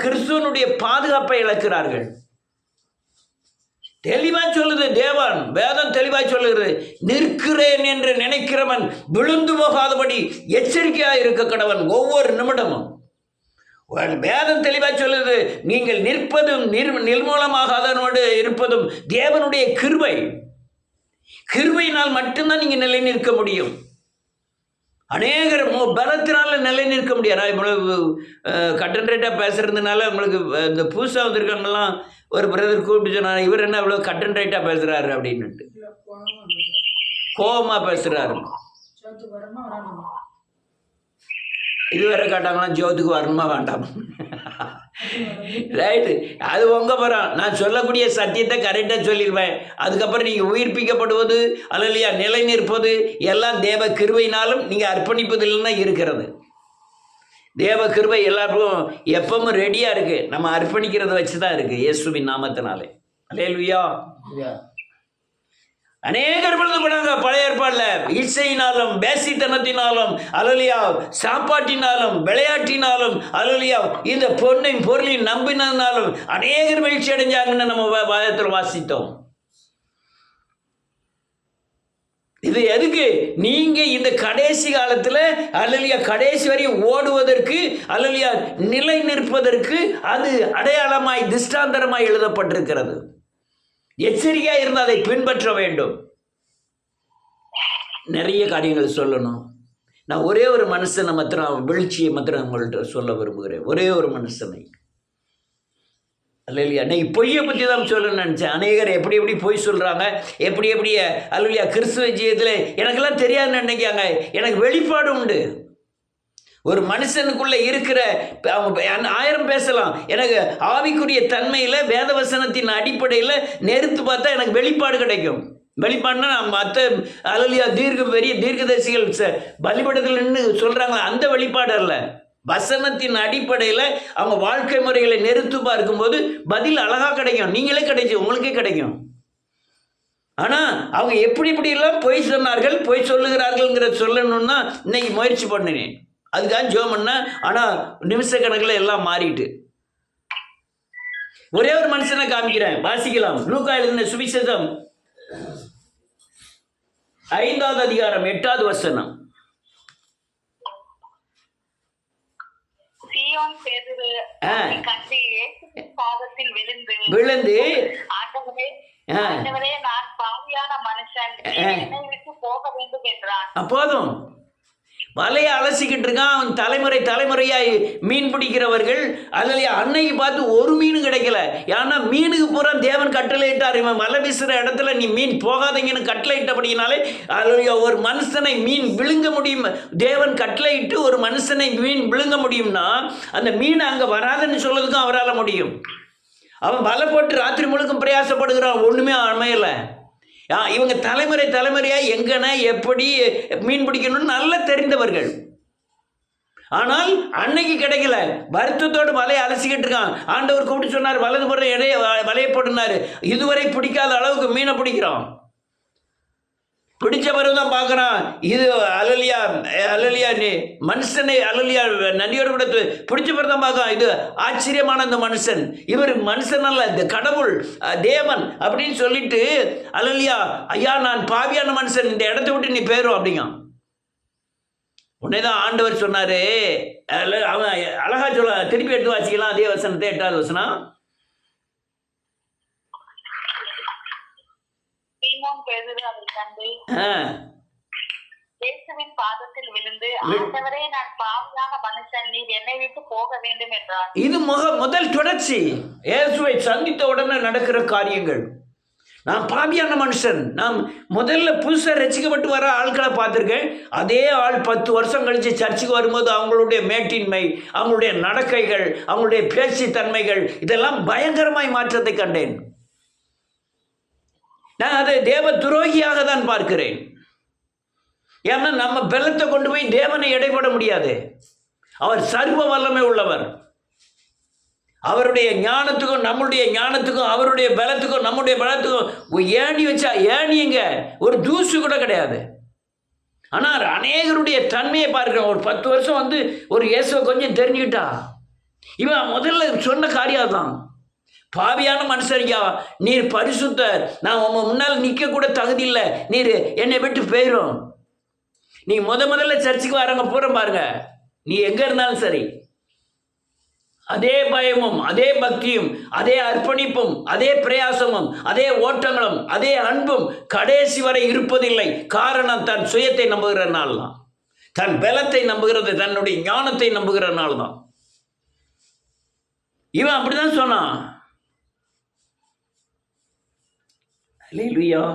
Speaker 2: கிறிஸ்துவனுடைய பாதுகாப்பை இழக்கிறார்கள். தெளிவாய் சொல்லுது தேவன், வேதம் தெளிவாய் சொல்லுகிறது, நிற்கிறேன் என்று நினைக்கிறவன் விழுந்து போகாதபடி எச்சரிக்கையாக இருக்க கடவன் ஒவ்வொரு நிமிடமும். வேதம் தெளிவாய் சொல்லுது, நீங்கள் நிற்பதும் நிர்மூலமாகாதனோடு இருப்பதும் தேவனுடைய கிருபை. கிருபையினால் மட்டும்தான் நீங்க நிலை நிற்க முடியும். அநேகர் பலத்தினால நிலை நிற்க முடியாது. நான் இவ்வளவு கட்டன் ரேட்டா பேசுறதுனால உங்களுக்கு இந்த புதுசாக வந்திருக்காங்கலாம் ஒரு பிரதர் கூப்பிட்டு சொன்னாங்க, இவர் என்ன இவ்வளோ கட்டன் ரேட்டா பேசுறாரு அப்படின்னுட்டு, கோபமா பேசுறாரு. இதுவரை கேட்டாங்கன்னா ஜோத்துக்கு வரணுமா வேண்டாம், ரைட்டு, அது உங்க பரம். நான் சொல்லக்கூடிய சத்தியத்தை கரெக்டாக சொல்லிடுவேன். அதுக்கப்புறம் நீங்கள் உயிர்ப்பிக்கப்படுவது அல்லையா நிலை நிற்பது எல்லாம் தேவ கிருபையினாலும் நீங்கள் அர்ப்பணிப்பதில்னா இருக்கிறது. தேவ கிருபை எல்லாருக்கும் எப்பவும் ரெடியாக இருக்கு, நம்ம அர்ப்பணிக்கிறத வச்சு தான் இருக்கு, இயேசுவின் நாமத்தினாலே. அல்லேலூயா. அநேகர் விழுந்து போனாங்க பழைய ஏற்பாடில். இசையினாலும் பேசித்தனத்தினாலும் அல்லையா சாப்பாட்டினாலும் விளையாட்டினாலும் அல்லையா இந்த பொருளையும் நம்பினதுனாலும் அநேகர் வீழ்ச்சி அடைஞ்சாங்கன்னு நம்ம வாதத்தில் வாசித்தோம்.
Speaker 1: இது எதுக்கு? நீங்க இந்த கடைசி காலத்துல அல்லேலூயா கடைசி வரையும் ஓடுவதற்கு, அல்லேலூயா நிலை நிற்பதற்கு அது அடையாளமாய் திஷ்டாந்தரமாய் எழுதப்பட்டிருக்கிறது. எச்சரிக்கையா இருந்து அதை பின்பற்ற வேண்டும். நிறைய காரியங்கள் சொல்லணும். நான் ஒரே ஒரு மனுஷனை மாத்திரம், வீழ்ச்சியை மாத்திரம் உங்கள்கிட்ட சொல்ல விரும்புகிறேன். ஒரே ஒரு மனுஷனை. அல்லேலூயா. இன்னைக்கு பொய்யை பற்றி தான் சொல்லணும்னு நினச்சேன். அநேகர் எப்படி எப்படி பொய் சொல்கிறாங்க, எப்படி எப்படி அல்லேலூயா கிறிஸ்துவ ஜீவியத்தில் எனக்கெல்லாம் தெரியாதுன்னு நினைக்காங்க. எனக்கு வெளிப்பாடு உண்டு. ஒரு மனுஷனுக்குள்ளே இருக்கிற அவங்க 1000 பேசலாம். எனக்கு ஆவிக்குரிய தன்மையில் வேதவசனத்தின் அடிப்படையில் நெருத்து பார்த்தா எனக்கு வெளிப்பாடு கிடைக்கும். வெளிப்பாடுனா மற்ற அல்லேலூயா பெரிய தீர்க்கதரிசிகள் பலிபடத்தில் நின்று சொல்கிறாங்களா, அந்த வெளிப்பாடு அல்ல. வசனத்தின் அடிப்படையில் அவங்க வாழ்க்கை முறைகளை நெருத்து பார்க்கும்போது பதில் அழகாக கிடைக்கும். நீங்களே கிடைக்கும், உங்களுக்கே கிடைக்கும். ஆனால் அவங்க எப்படி எப்படிலாம் பொய் சொன்னார்கள், பொய் சொல்லுகிறார்கள்ங்கிற சொல்லணும்னா இன்னைக்கு முயற்சி பண்ணினேன். அதுக்காக ஜெபம் பண்ணேன். ஆனால் நிமிஷ கணக்கில் எல்லாம் மாறிட்டு. ஒரே ஒரு மனுஷனை காமிக்கிறேன், வாசிக்கலாம். லூக்கா எழுதின சுவிசேஷம் 5வது அதிகாரம் 8வது வசனம். விழுந்து போதும் வலையை அலசிக்கிட்டு இருக்கான். அவன் தலைமுறையாய் மீன் பிடிக்கிறவர்கள் அதில் அன்னைக்கு பார்த்து ஒரு மீன் கிடைக்கல. ஏன்னா மீனுக்கு பூரா தேவன் கட்டளையிட்டார், இவன் வலை வீசுகிற இடத்துல நீ மீன் போகாதீங்கன்னு கட்டளையிட்டபடினாலே அதில் ஒரு மனுஷனை மீன் விழுங்க முடியும். தேவன் கட்டளையிட்டு ஒரு மனுஷனை மீன் விழுங்க முடியும்னா அந்த மீன் அங்கே வராதுன்னு சொல்றதுக்கும் அவரால் முடியும். அவன் வலை போட்டு ராத்திரி முழுக்கும் பிரயாசப்படுகிறான், ஒன்றுமே அமையலை. இவங்க தலைமுறையாக எங்கன எப்படி மீன் பிடிக்கணும்னு நல்லா தெரிந்தவர்கள். ஆனால் அன்னைக்கு கிடைக்கல. வருத்தத்தோடு வலையை அலசிக்கிட்டு இருக்கான். ஆண்டவர் கூப்பிட்டு சொன்னார், வலது புற வலையை போட்டுனாரு. இதுவரை பிடிக்காத அளவுக்கு மீனை பிடிக்கிறோம். பிடிச்ச பிறகு தான் பார்க்குறான். இது அல்லேலூயா நீ மனுஷனை அல்லேலூயா நன்றியோடு கூட பிடிச்ச பிறகு தான் பார்க்கலாம். இது ஆச்சரியமான இந்த மனுஷன், இவர் மனுஷன் அல்ல, இந்த கடவுள் தேவன் அப்படின்னு சொல்லிட்டு அல்லேலூயா ஐயா நான் பாவியான மனுஷன், இந்த இடத்த விட்டு நீ போயிரும் அப்படிங்க. உடனே தான் ஆண்டவர் சொன்னார். அவன் அழகா சொல்ல, திருப்பி எடுத்து வாசிக்கலாம் அதே வசனத்தை 8வது வசனம். இது முதல் தொடர்ச்சி. இயேசுவை சந்தித்த உடனே நடக்கிற காரியங்கள். நான் பாவியான மனுஷன். நான் முதல்ல புதுசாக ரசிக்கப்பட்டு வர ஆட்களை பார்த்துருக்கேன். அதே ஆள் 10 வருஷம் கழித்து சர்ச்சுக்கு வரும்போது அவங்களுடைய மேட்டின்மை, அவங்களுடைய நடக்கைகள், அவங்களுடைய பேச்சு தன்மைகள் இதெல்லாம் பயங்கரமாய் மாற்றத்தை கண்டேன். நான் அதை தேவ துரோகியாக தான் பார்க்கிறேன். ஏன்னா நம்ம பலத்தை கொண்டு போய் தேவனை எடைபட முடியாது. அவர் சர்வ வல்லமை உள்ளவர். அவருடைய ஞானத்துக்கும் நம்முடைய ஞானத்துக்கும், அவருடைய பலத்துக்கும் நம்முடைய பலத்துக்கும் ஏணி வச்சா ஏணிங்க ஒரு தூசு கூட கிடையாது. ஆனால் அநேகருடைய தன்மையை பார்க்கிறோம். ஒரு 10 வருஷம் வந்து ஒரு இயேசுவை கொஞ்சம் தெரிஞ்சுக்கிட்டா இவன் முதல்ல சொன்ன காரியம் தான், பாவியான மனுஷரியா நீர் பரிசுத்தர், நான் உங்க முன்னால் நிற்க கூட தகுதி இல்லை, நீர் என்னை விட்டு போயிடும். நீ முதல்ல சர்ச்சுக்கு வரங்க பூரா பாருங்க, நீ எங்க இருந்தாலும் சரி அதே பயமும் அதே பக்தியும் அதே அர்ப்பணிப்பும் அதே பிரயாசமும் அதே ஓட்டங்களும் அதே அன்பும் கடைசி வரை இருப்பதில்லை. காரணம் தன் சுயத்தை நம்புகிறனால தான், தன் பலத்தை நம்புகிறது, தன்னுடைய ஞானத்தை நம்புகிறனால தான். இவன் அப்படிதான் சொன்னான். அல்லேலூயா.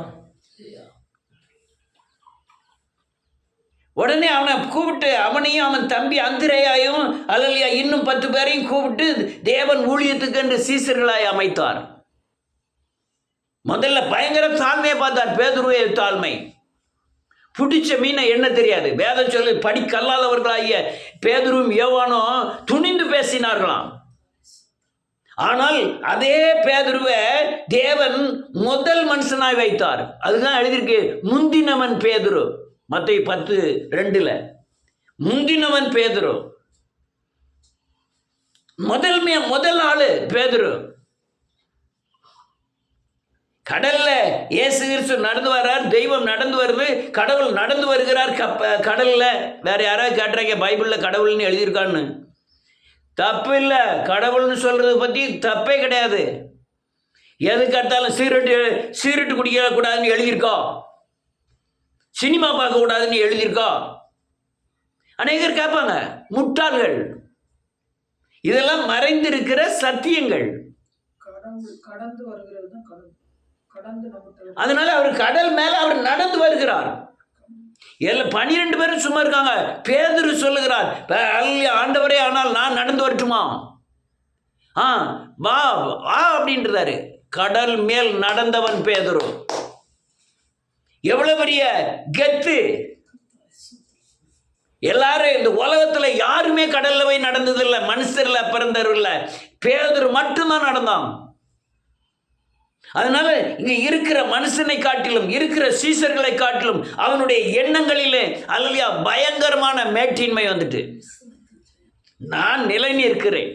Speaker 1: உடனே அவனை கூப்பிட்டு அவனையும் அவன் தம்பி அந்திரேயாயும் அல்லேலூயா இன்னும் 10 பேரையும் கூப்பிட்டு தேவன் ஊழியத்துக்கு என்று சீசர்களாய் அமைத்தார். முதல்ல பயங்கர தாழ்மையை பார்த்தார். பேதுருவை தாழ்மை. பிடிச்ச மீனை என்ன தெரியாது. வேதம் சொல்லி படிக்கல்லாதவர்களாகிய பேதுருவும் யோவானும் துணிந்து பேசினார்களாம். ஆனால் அதே பேதுருவை தேவன் முதல் மனுஷனாய் வைத்தார். அதுதான் எழுதியிருக்கு, முந்தினவன் பேதுரு. மத்தேயு 10:2 முந்தினவன் பேதுரு. முதல் ஆளு பேதுரு.
Speaker 2: கடல்ல இயேசு கிறிஸ்து நடந்து வர்றார், தெய்வம் நடந்து வருது, கடவுள் நடந்து வருகிறார் கடல்ல. வேற யாராவது கேட்டுறாங்க பைபிள்ல கடவுள்னு எழுதியிருக்கான்னு? தப்பு இல்லை, கடவுள்னு சொல்றது பத்தி தப்பே கிடையாது. எது கேட்டாலும் சீரட்டு குடிக்க கூடாதுன்னு எழுதியிருக்கா, சினிமா பார்க்க கூடாதுன்னு எழுதியிருக்கா. அநேகர் கேட்பாங்க, முட்டாள்கள். இதெல்லாம் மறைந்திருக்கிற சத்தியங்கள். அதனால அவர் கடல் மேல அவர் நடந்து வருகிறார். 12 பேரும் சும்மா இருக்காங்க. பேதுரு சொல்லுகிறார், ஆண்டவரே, ஆனால் நான் நடந்து வரட்டுமா? வா வா அப்படின்றாரு. கடல் மேல் நடந்தவன் பேதுரு. எவ்வளவு பெரிய கெத்து! எல்லாரும் இந்த உலகத்துல யாருமே கடல்ல போய் நடந்ததில்லை, மனுஷர்ல பிறந்தவர்ல. பேதுரு மட்டும்தான் நடந்தான். அதனால இங்க இருக்கிற மனுஷனை காட்டிலும், இருக்கிற சீசர்களை காட்டிலும் அவனுடைய எண்ணங்களிலே அல்லையா பயங்கரமான மேட்டின்மை வந்துட்டு, நான் நிலை நிற்கிறேன்,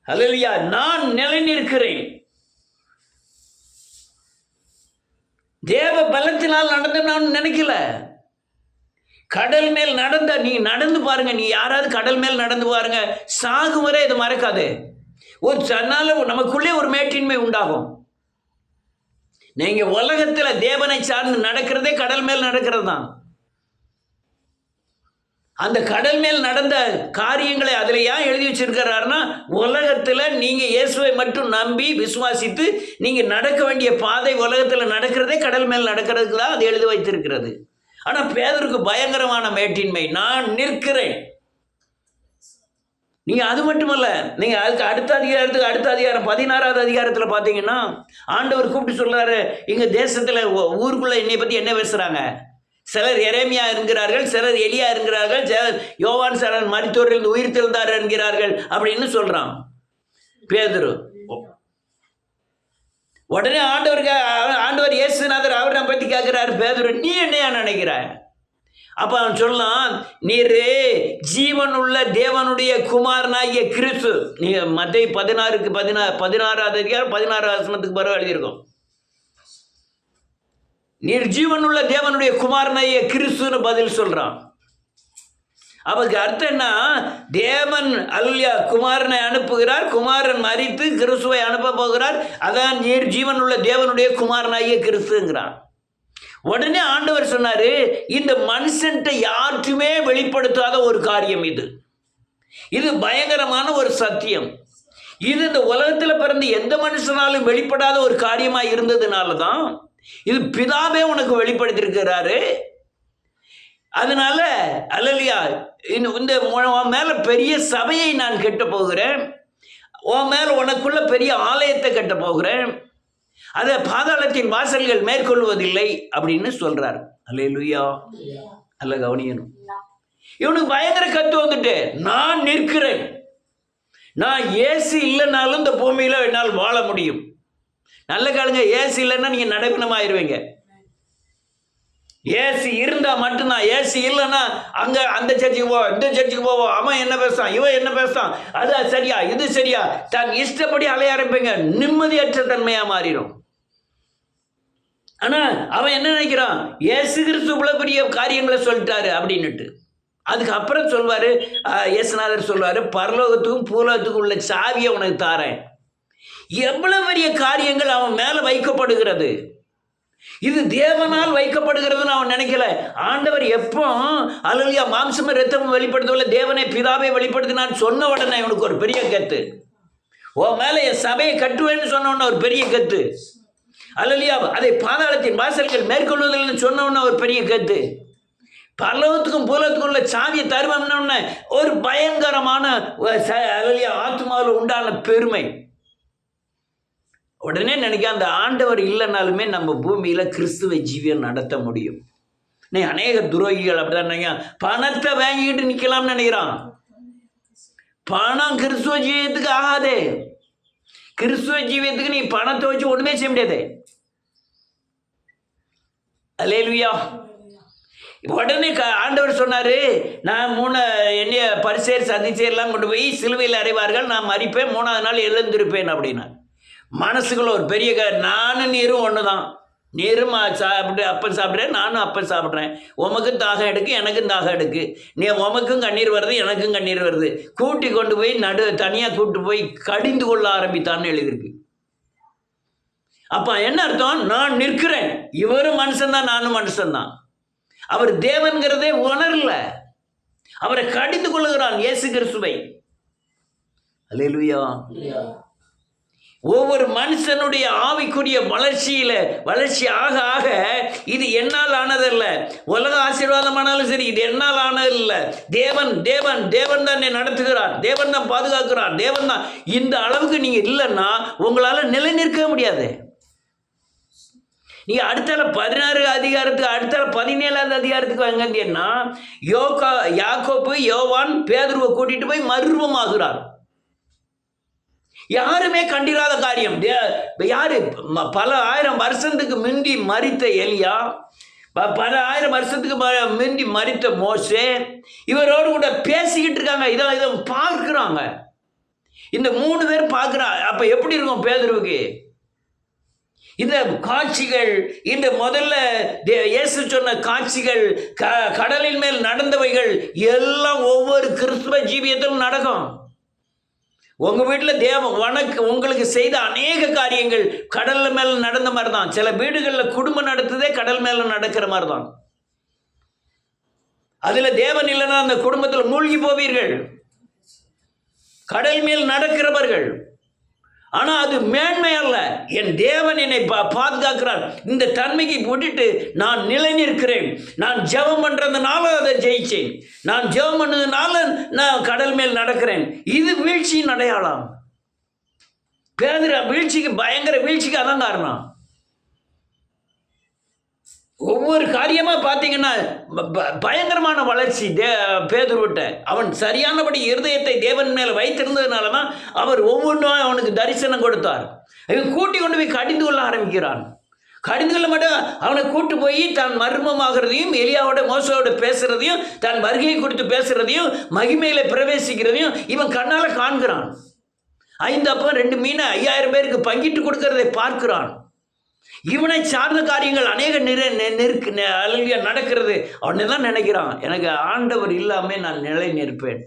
Speaker 2: அல்லையா நான் நிலை நிற்கிறேன். தேவ பலத்தினால் நடந்து நான் நினைக்கல. கடல் மேல் நடந்த நீ நடந்து பாருங்க. நீ யாராவது கடல் மேல் நடந்து பாருங்க, சாகும் வரை இது மறக்காது. ஒரு சன்னால நமக்குள்ளே ஒரு மேட்டின்மை உண்டாகும். நீங்க உலகத்துல தேவனை சார்ந்து நடக்கிறதே கடல் மேல் நடக்கிறது தான். அந்த கடல் மேல் நடந்த காரியங்களை அதுல ஏன் எழுதி வச்சிருக்கிறாருன்னா, உலகத்துல நீங்க இயேசுவை மட்டும் நம்பி விசுவாசித்து நீங்க நடக்க வேண்டிய பாதை உலகத்துல நடக்கிறதே கடல் மேல் நடக்கிறதுக்கு தான் அது எழுதி வைத்திருக்கிறது. ஆனா பேதருக்கு பயங்கரமான மேட்டின்மை, நான் நிற்கிறேன். நீங்க அது மட்டுமல்ல, நீங்க அதுக்கு அடுத்த அதிகாரம் 16வது அதிகாரத்தில் பார்த்தீங்கன்னா ஆண்டவர் கூப்பிட்டு சொல்றாரு, இங்க தேசத்துல ஊருக்குள்ள என்னை பத்தி என்ன பேசுறாங்க? சிலர் எரேமியா என்கிறார்கள், சிலர் எலியா என்கிறார்கள், சிலர் யோவான் சாணன் மரித்தோரிலிருந்து உயிர் தெழுந்தார் என்கிறார்கள் அப்படின்னு சொல்றான் பேதுரு. உடனே ஆண்டவர் இயேசுநாதர் அவரை பத்தி கேட்கிறாரு, பேதுரு நீ என்னையா நினைக்கிற? அப்ப அவன் சொல்லலாம், நீர் ஜீவன் உள்ள தேவனுடைய குமாரனாகிய கிறிஸ்து. நீ மத்தேயு 16வது அதிகாரம் 16வது வசனத்துக்கு பிறகு எழுதியிருக்கோம். நீர் ஜீவன் உள்ள தேவனுடைய குமாரனாகிய கிறிஸ்துன்னு பதில் சொல்றான். அவருக்கு அர்த்தம் என்ன? தேவன் அல்லையா குமாரனை அனுப்புகிறார், குமாரன் மரித்து கிறிஸ்துவை அனுப்ப போகிறார், அதான் நீர் ஜீவன் உள்ள தேவனுடைய குமாரனாகிய கிறிஸ்துங்கிறான். உடனே ஆண்டவர் சொன்னாரு, இந்த மனுஷன்ட்ட யாருக்குமே வெளிப்படுத்தாத ஒரு காரியம் இது பயங்கரமான ஒரு சத்தியம். இது இந்த உலகத்தில் பிறந்த எந்த மனுஷனாலும் வெளிப்படாத ஒரு காரியமா இருந்ததுனால தான் இது பிதாவே உனக்கு வெளிப்படுத்தியிருக்கிறாரு. அதனால அல்லையா இந்த உன் மேல பெரிய சபையை நான் கட்ட போகிறேன், உன் மேல உனக்குள்ள பெரிய ஆலயத்தை கட்ட போகிறேன், அதை பாதாளத்தின் வாசல்கள் மேற்கொள்வதில்லை அப்படின்னு சொல்றாரு. அல்லேலூயா. அல்ல கவனியணும். இவனுக்கு பயங்கர கத்து வந்துட்டு, நான் நிற்கிறேன், நான் ஏசு இல்லைனாலும் இந்த பூமியில என்னால் வாழ முடியும். நல்ல காலங்க, ஏசு இல்லைன்னா நீங்க நடைபெணமாயிருவீங்க. ஏசு இருந்தா மட்டும்தான். ஏசு இல்லைன்னா அங்க அந்த சர்ச்சுக்கு போவோம், இந்த சர்ச்சுக்கு போவோம், அவன் என்ன பேசுறான், இவன் என்ன பேசுறான், அது சரியா இது சரியா, தான் இஷ்டப்படி அலைய ஆரம்பிப்பீங்க. நிம்மதியற்ற தன்மையா மாறிடும். ஆனா அவன் என்ன நினைக்கிறான், ஏசு கிறிஸ்து இவ்வளவு பெரிய காரியங்களை சொல்லிட்டாரு அப்படின்னுட்டு. அதுக்கு அப்புறம் சொல்வாரு, இயேசுநாதர் சொல்வாரு, பரலோகத்துக்கும் பூலோகத்துக்கும் உள்ள சாவியை உனக்கு தாரேன். எவ்வளவு பெரிய காரியங்கள் அவன் மேல வைக்கப்படுகிறது. இது தேவனால் வைக்கப்படுகிறதுன்னு அவன் நினைக்கல. ஆண்டவர் எப்போ அல்லேலூயா மாம்சமும் இரத்தமும் வெளிப்படுத்தவில்லை, தேவனை பிதாவை வெளிப்படுத்தினான்னு சொன்ன உடனே இவனுக்கு ஒரு பெரிய கத்து. உன் மேல என் சபையை கட்டுவேன்னு சொன்ன உடனே ஒரு பெரிய கத்து. அல்லேலூயா. அதை பாதாளத்தின் வாசல்கள் மேற்கொள்வதில்லைன்னு சொன்ன உடனே ஒரு பெரிய கத்து. பரலோகத்துக்கும் பூலோகத்துக்கும் உள்ள சாவியை தருவம்னு ஒரு பயங்கரமான அல்லேலூயா ஆத்மாவில் உண்டான பெருமை. உடனே நினைக்க, அந்த ஆண்டவர் இல்லைனாலுமே நம்ம பூமியில கிறிஸ்துவ ஜீவியம் நடத்த முடியும். நீ அநேக துரோகிகள் அப்படிதான் நினைக்க, பணத்தை வாங்கிட்டு நிக்கலாம்னு நினைக்கிறான். பணம் கிறிஸ்துவ ஜீவியத்துக்கு ஆகாதே. கிறிஸ்துவ ஜீவியத்துக்கு நீ பணத்தை வச்சு ஒண்ணுமே செய்ய முடியாது. அல்லேலூயா. உடனே ஆண்டவர் சொன்னாரு, நான் என்னைய பரிசேர் சதிசேர்லாம் கொண்டு போய் சிலுவையில் அறைவார்கள், நான் மரிப்பேன், 3ஆவது நாள் எழுந்திருப்பேன் அப்படின்னா.
Speaker 1: மனசுக்குள்ள ஒரு பெரிய நானும் நீரும் ஒன்று தான். நீரும் சாப்பிட்டு அப்பம் சாப்பிட்றேன், நானும் அப்பம் சாப்பிட்றேன். உமக்கும் தாகம் எடுக்கு, எனக்கும் தாகம் எடுக்கு. நீ உமக்கும் கண்ணீர் வருது, எனக்கும் கண்ணீர் வருது. கூட்டி கொண்டு போய் தனியாக கூட்டு போய் கடிந்து கொள்ள ஆரம்பித்தான்னு எழுதியிருக்கு. அப்போ என்ன அர்த்தம்? நான் நிற்கிறேன், இவரும் மனுஷன்தான், நானும் மனுஷன்தான். அவர் தேவன்கிறதே உணரல, அவரை கடிந்து கொள்ளுகிறான் இயேசு கிறிஸ்துவை. அல்லேலூயா. ஒவ்வொரு மனுஷனுடைய ஆவிக்குரிய வளர்ச்சி ஆக ஆக இது என்னால் ஆனதல்ல. உலக ஆசீர்வாதமானாலும் சரி, இது என்னால் ஆனதில்ல. தேவன் தேவன் தேவன் தான் என்னை நடத்துகிறார், தேவன் தான் பாதுகாக்கிறார், தேவன் தான். இந்த அளவுக்கு நீங்க இல்லைன்னா உங்களால நிலை நிற்க முடியாது. நீ அடுத்தால 16 அதிகாரத்துக்கு அடுத்தால 17வது அதிகாரத்துக்கு வாங்கன்னா யாக்கோப்பு யோவான் பேதுருவை கூட்டிட்டு போய் மர்மமாகிறார். யாருமே கண்டிராத காரியம். யாரு? பல ஆயிரம் வருஷத்துக்கு முந்தி மரித்த எலியா, பல ஆயிரம் வருஷத்துக்கு முந்தி மரித்த மோசே, இவரோடு கூட பேசிக்கிட்டு இருக்காங்க. இதை பார்க்கிறாங்க. இந்த 3 பேர் பார்க்கிறா. அப்ப எப்படி இருக்கும் பேதுருவுக்கு? இந்த காட்சிகள், இந்த முதல்ல இயேசு சொன்ன காட்சிகள், கடலின் மேல் நடந்தவைகள் எல்லாம் ஒவ்வொரு கிறிஸ்துவ ஜீவியத்திலும் நடக்கும். உங்க வீட்டில் உங்களுக்கு செய்த அநேக காரியங்கள் கடல் மேல நடந்த மாதிரி தான். சில வீடுகளில் குடும்பம் நடத்துதே கடல் மேல நடக்கிற மாதிரி தான். அதுல தேவன் இல்லைன்னா அந்த குடும்பத்தில் மூழ்கி போவீர்கள். கடல் மேல் நடக்கிறவர்கள். ஆனா அது மேன்மை அல்ல. என் தேவன் என்னை பாதுகாக்கிறார். இந்த தன்மைக்கு விட்டுட்டு நான் நிலை நிற்கிறேன். நான் ஜெபம் பண்றதுனால அதை ஜெயிச்சேன். நான் ஜெபம் பண்ணதுனால நான் கடல் மேல் நடக்கிறேன். இது வீழ்ச்சியின் அடையாளம். பேதுரு வீழ்ச்சிக்கு, பயங்கர வீழ்ச்சிக்கு அதான் காரணம். ஒவ்வொரு காரியமா பார்த்தீங்கன்னா பயங்கரமான வளர்ச்சி பேதுருவிட்ட. அவன் சரியானபடி இருதயத்தை தேவன் மேல வைத்திருந்ததுனால தான் அவர் ஒவ்வொன்றும் அவனுக்கு தரிசனம் கொடுத்தார். அவன் கூட்டி கொண்டு போய் கடிந்து கொள்ள ஆரம்பிக்கிறான். கடிந்து கொள்ள மட்டும் அவனை கூட்டு போய் தான் மர்மமாகிறதையும், எலியாவோட மோசோட பேசுறதையும், தான் வருகையை குறித்து பேசுறதையும், மகிமையில பிரவேசிக்கிறதையும் இவன் கண்ணால காண்கிறான். 5 அப்பம் 2 மீன் 5000 பேருக்கு பங்கிட்டு கொடுக்கறதை பார்க்கிறான். இவனை சார்ந்த காரியங்கள் அநேக நடக்கிறது. அவனை தான் நினைக்கிறான், எனக்கு ஆண்டவர் இல்லாமல் நான் நிலை நிற்பேன்.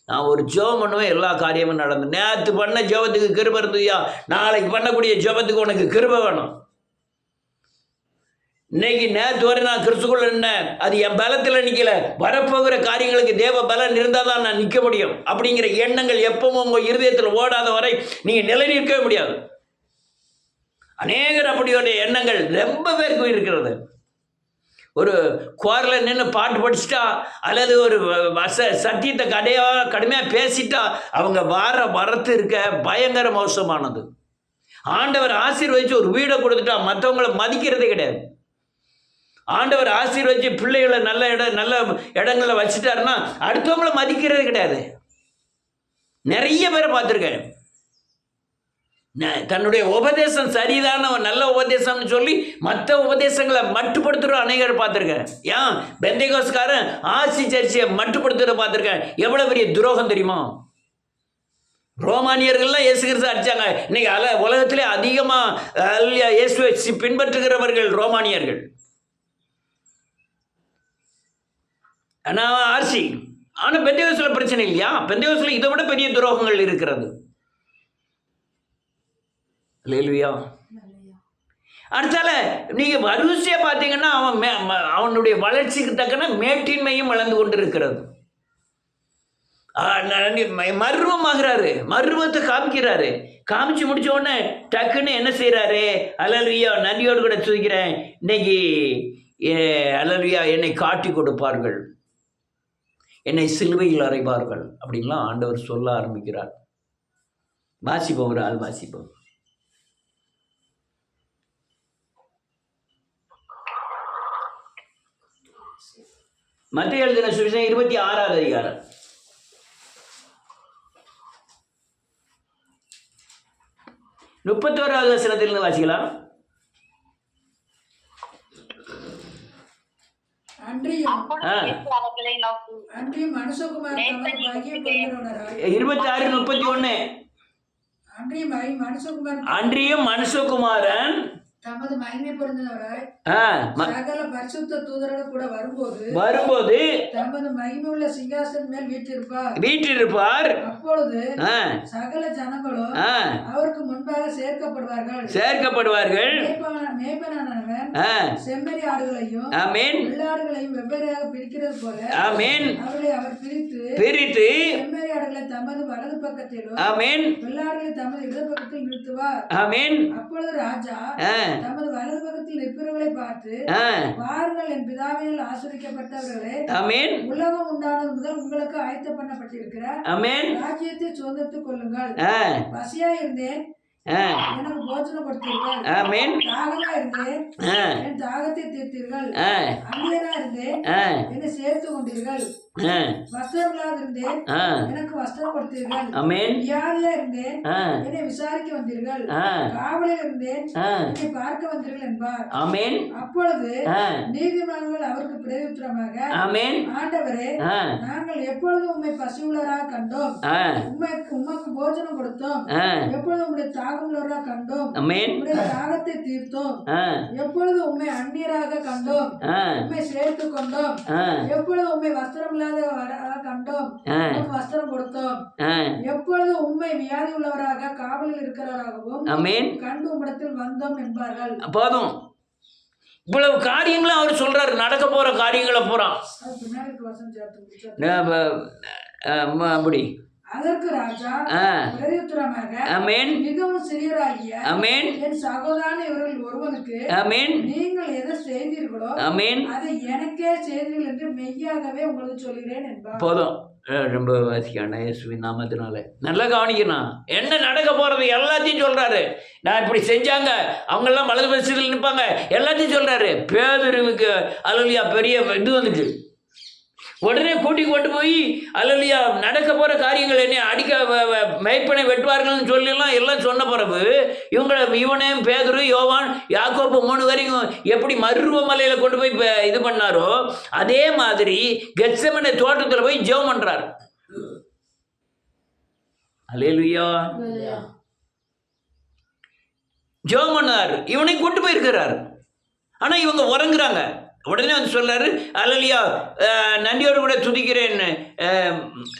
Speaker 1: நான் ஒரு ஜெபம் பண்ணுவேன், எல்லா காரியமும் நடந்து. நேற்று பண்ண ஜெபத்துக்கு கிருபை இருந்ததுயா, நாளைக்கு பண்ணக்கூடிய ஜெபத்துக்கு உனக்கு கிருபை வேணும். இன்னைக்கு நேற்று வரை நான் கிறிஸ்துக்குள்ள நின்னேன், அது என் பலத்தில் நிற்கல. வரப்போகிற காரியங்களுக்கு தேவ பலன் இருந்தால் தான் நான் நிற்க முடியும். அப்படிங்கிற எண்ணங்கள் எப்பவும் உங்கள் இருதயத்தில் ஓடாத வரை நீங்கள் நிலை நிற்கவே முடியாது. அநேகர் அப்படியோடைய எண்ணங்கள் ரொம்ப பேருக்கு இருக்கிறது. ஒரு குவாரில் நின்று பாட்டு படிச்சுட்டா, அல்லது ஒரு சத்தியத்தை கடுமையாக பேசிட்டா, அவங்க வரத்து இருக்க பயங்கர மோசமானது. ஆண்டவர் ஆசீர்வதிச்சு ஒரு வீடை கொடுத்துட்டா மற்றவங்களை மதிக்கிறதே கிடையாது. ஆண்டவர் ஆசீர்வதிச்சு பிள்ளைகளை நல்ல இடங்களில் வச்சுட்டாருன்னா அடுத்தவங்களை மதிக்கிறதே கிடையாது. நிறைய பேரை பார்த்துருக்கேன். தன்னுடைய உபதேசம் சரிதான நல்ல உபதேசம்னு சொல்லி மற்ற உபதேசங்களை மட்டுப்படுத்துகிற அநேகர் பார்த்துருக்கேன். ஏன் பெந்தைகோஸ்காரன் ஆசி சர்ச்சையை மட்டுப்படுத்துகிற பார்த்துருக்கேன். எவ்வளோ பெரிய துரோகம் தெரியுமா? ரோமானியர்கள்லாம் இயேசு கிறிஸ்து அடித்தாங்க. இன்னைக்கு உலகத்திலே அதிகமாக இயேசுவை பின்பற்றுகிறவர்கள் ரோமானியர்கள். ஆனால் ஆர்சி. ஆனால் பெந்தைகோஸ்ல பிரச்சனை இல்லையா? பெந்தைகோஸ்ல இதை விட பெரிய துரோகங்கள் இருக்கிறது. அல்லேலூயா. அடுத்தால நீங்க வரிசையா பார்த்தீங்கன்னா அவனுடைய வளர்ச்சிக்கு தக்கன மேட்டின்மையும் வளர்ந்து கொண்டு இருக்கிறது. மர்வமாகிறாரு, மர்வத்தை காமிக்கிறாரு. காமிச்சு முடிச்ச உடனே டக்குன்னு என்ன செய்யறாரு? அல்லேலூயா, நன்றியோடு கூட சொல்கிறேன், இன்னைக்கு அல்லேலூயா என்னை காட்டி கொடுப்பார்கள், என்னை சிலுவையில் அறைவார்கள் அப்படின்லாம் ஆண்டவர் சொல்ல ஆரம்பிக்கிறார். வாசிப்போம், ஒரு ஆள் வாசிப்போம். மத்திய எழுதின சுவிசேஷம் 26வது அதிகாரம் 31வது வசனத்திலிருந்து வாசிக்கலாம்.
Speaker 3: அன்றியும்
Speaker 1: 26:31 அன்றியும் மனுஷகுமாரன்
Speaker 3: தமது மகிமை பொருந்தினவராய் சகல பரிசுத்த தூதரோடு கூட
Speaker 1: வரும்போது
Speaker 3: தமது மகிமை உள்ள சிங்காசனம் மேல்
Speaker 1: வீற்றிருப்பார்.
Speaker 3: அப்பொழுது சகல ஜனங்களும் அவருக்கு முன்பாக
Speaker 1: சேர்க்கப்படுவார்கள்.
Speaker 3: மேய்ப்பனானவன் செம்மறி ஆடுகளையும் வெள்ளாடுகளையும் வெவ்வேறாக பிரிக்கிறது போல அவர்களை அவர் பிரித்து செம்மறி ஆடுகளை தமது வலது பக்கத்திலும் வெள்ளாடுகளை தமது இடது பக்கத்தில் நிறுத்துவார். அப்பொழுது ராஜா தமது வலது பக்கத்தில் நிற்பவர்களை பார்த்து, வாருங்கள், என் பிதாவினால் ஆசீர்வதிக்கப்பட்டவர்களே, உலகம் உண்டானது முதல் உங்களுக்கு ஆயத்தம் பண்ணப்பட்டிருக்கிற ராஜ்யத்தை சுதந்திரத்துக் கொள்ளுங்கள். பசியா இருந்தேன், எனக்கு போஜனம் கொடுத்தீர்கள். தாகமா இருந்தேன், என் தாகத்தை தீர்த்தீர்கள். அந்நியனா இருந்தேன், என்னை சேர்த்து கொண்டீர்கள். வஸ்திரம் இல்லாதிருந்தேன், எனக்கு வஸ்திரம் கொடுத்தீர்கள். வியாதியா இருந்தேன், என்னை விசாரிக்க வந்தீர்கள். காவலில் இருந்தேன், என்னை பார்க்க வந்தீர்கள் என்பார். அப்பொழுது நீதிமான்கள் அவருக்கு பிரதியுத்தரமாக, ஆண்டவரே, நாங்கள் எப்பொழுது உம்மை பசியுள்ளவராக கண்டோம், உமக்கு போஜனம் கொடுத்தோம், எப்பொழுது உம்முடைய தாகமுள்ளவராக கண்டோம், உம்முடைய தாகத்தை தீர்த்தோம், எப்பொழுது உம்மை அந்நியராக கண்டோம், உம்மை சேர்த்து கொண்டோம், எப்பொழுது உம்மை வஸ்திரம் கண்டோம், வஸ்திரம் கொடுத்தோம், எப்பொழுது உண்மை வியாதி உள்ளவராக காவலில் இருக்கிறவராகவும் கண்டு உம்மிடத்தில் வந்தோம் என்பார்கள்.
Speaker 1: போதும், இவ்வளவு காரியங்களும் அவர் சொல்றாரு, நடக்க போற காரியங்களை போறான். அப்படி
Speaker 3: அதற்கு ராஜா பிரதியுத்தரமாக, மிகவும் சிறியராகிய என் சகோதரன் இவர்கள் ஒருவனுக்கு நீங்கள் எதை செய்தீர்களோ அதை எனக்கே செய்தீர்கள் என்று மெய்யாகவே உங்களுக்கு சொல்கிறேன் என்பார்.
Speaker 1: போதும், ரொம்ப வாசிக்கான இயேசுவின் நாமத்தினால நல்லா கவனிக்கணும். என்ன நடக்க போறது எல்லாத்தையும் சொல்றாரு. நான் இப்படி செஞ்சாங்க, அவங்கெல்லாம் வலது பரிசுகள் நிற்பாங்க, எல்லாத்தையும் சொல்றாரு. பேதுருவுக்கு அல்லேலூயா பெரிய இது வந்துச்சு. உடனே கூட்டி கொண்டு போய் அல்லேலூயா நடக்க போகிற காரியங்கள் என்ன அடிக்க மேய்ப்பனை வெட்டுவார்கள்னு சொல்லலாம் எல்லாம் சொன்ன பிறகு இவனையும் பேதுரு யோவான் யாக்கோபு 3 வரைக்கும் எப்படி மருவமலையில் கொண்டு போய் இது பண்ணாரோ அதே மாதிரி கெத்செமனே தோட்டத்தில் போய் ஜெபம் பண்ணுறார். அல்லேலூயா, ஜெபம் பண்ணார். இவனை கொண்டு போயிருக்கிறார். ஆனால் இவங்க உறங்குறாங்க. உடனே வந்து சொல்றாரு, அல்லேலூயா, நன்றியோடு கூட துதிக்கிறேன்.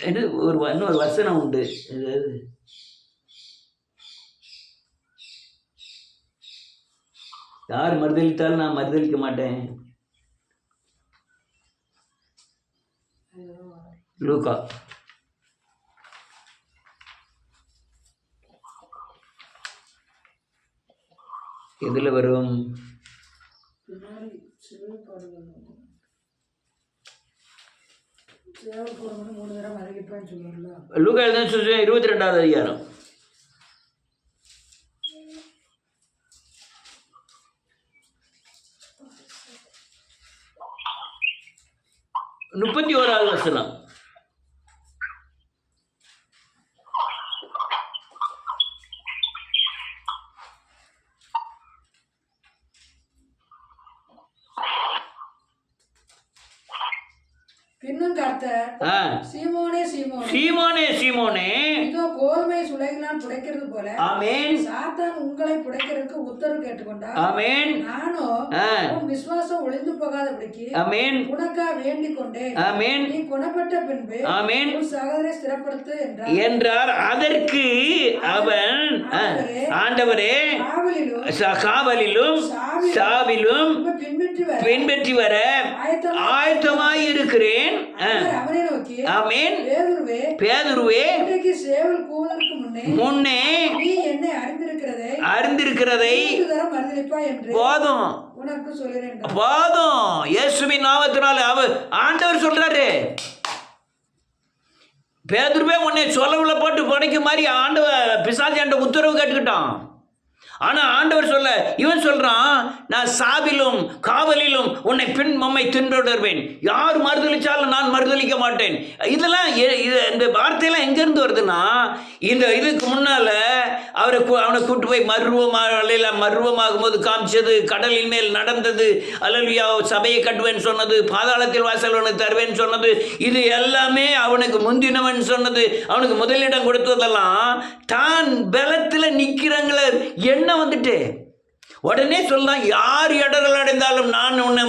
Speaker 1: இன்னொரு வசனம் உண்டு, யார் மறுதளித்தாலும் நான் மறுதளிக்க மாட்டேன். லூக்கா எதுல வரும்? லூக்கா 22வது அதிகாரம் 31வது வசனம்.
Speaker 3: பின்னும் கர்த்தர், சீமோனே சீமோனே,
Speaker 1: சீமோனே சீமோனே,
Speaker 3: இதோ கோதுமை சுளைகளால் புடைக்கிறது போல சாத்தான் உங்களை புடைக்கிறதுக்கு உத்தரவு கேட்டுக்கொண்டார். நானோ உன் விசுவாசம் ஒளிந்து போகாதபடிக்கு உனக்கா வேண்டிக் கொண்டேன். நீ குணப்பட்ட பின்பு உன் சகோதரை ஸ்திரப்படுத்து
Speaker 1: என்றார். அதற்கு அவன், ஆண்டவரே, காவலிலும் சாவிலும் பின்பற்றி வர ஆயத்தமாய் இருக்கிறேன். பேதுருவே, முன்னே அறிந்திருக்கிறதை போதும் போதும். இயேசுவின் நாமத்தினால ஆண்டவர் சொல்றாரு, பேதுருவே உன்னை சொல்லவுள்ள போட்டு புடைக்க மாதிரி ஆண்டவர் பிசாசாண்ட உத்தரவு கேட்டுக்கிட்டான். ஆனால் ஆண்டவர் சொல்ல, இவன் சொல்கிறான், நான் சாவிலும் காவலிலும் உன்னை உம்மை தின்றொடர்வேன், யார் மறுதளிச்சாலும் நான் மறுதளிக்க மாட்டேன். இதெல்லாம் இந்த வார்த்தையெல்லாம் எங்கேருந்து வருதுன்னா, இந்த இதுக்கு முன்னால் அவனை கூட்டு போய் மர்வமாகும் போது காமிச்சது, கடலின் மேல் நடந்தது, அல்லேலூயா, சபையை கட்டுவேன்னு சொன்னது, பாதாளத்தில் வாசல் அவனுக்கு தருவேன்னு சொன்னது, இது எல்லாமே அவனுக்கு முந்தினவன் சொன்னது, அவனுக்கு முதலிடம் கொடுத்ததெல்லாம் தான் பலத்தில் நிற்கிறாங்கள என்ன வந்துட்டு உடனே சொல்லலாம், யார் இடர்கள் அடைந்தாலும் நான் உன்னை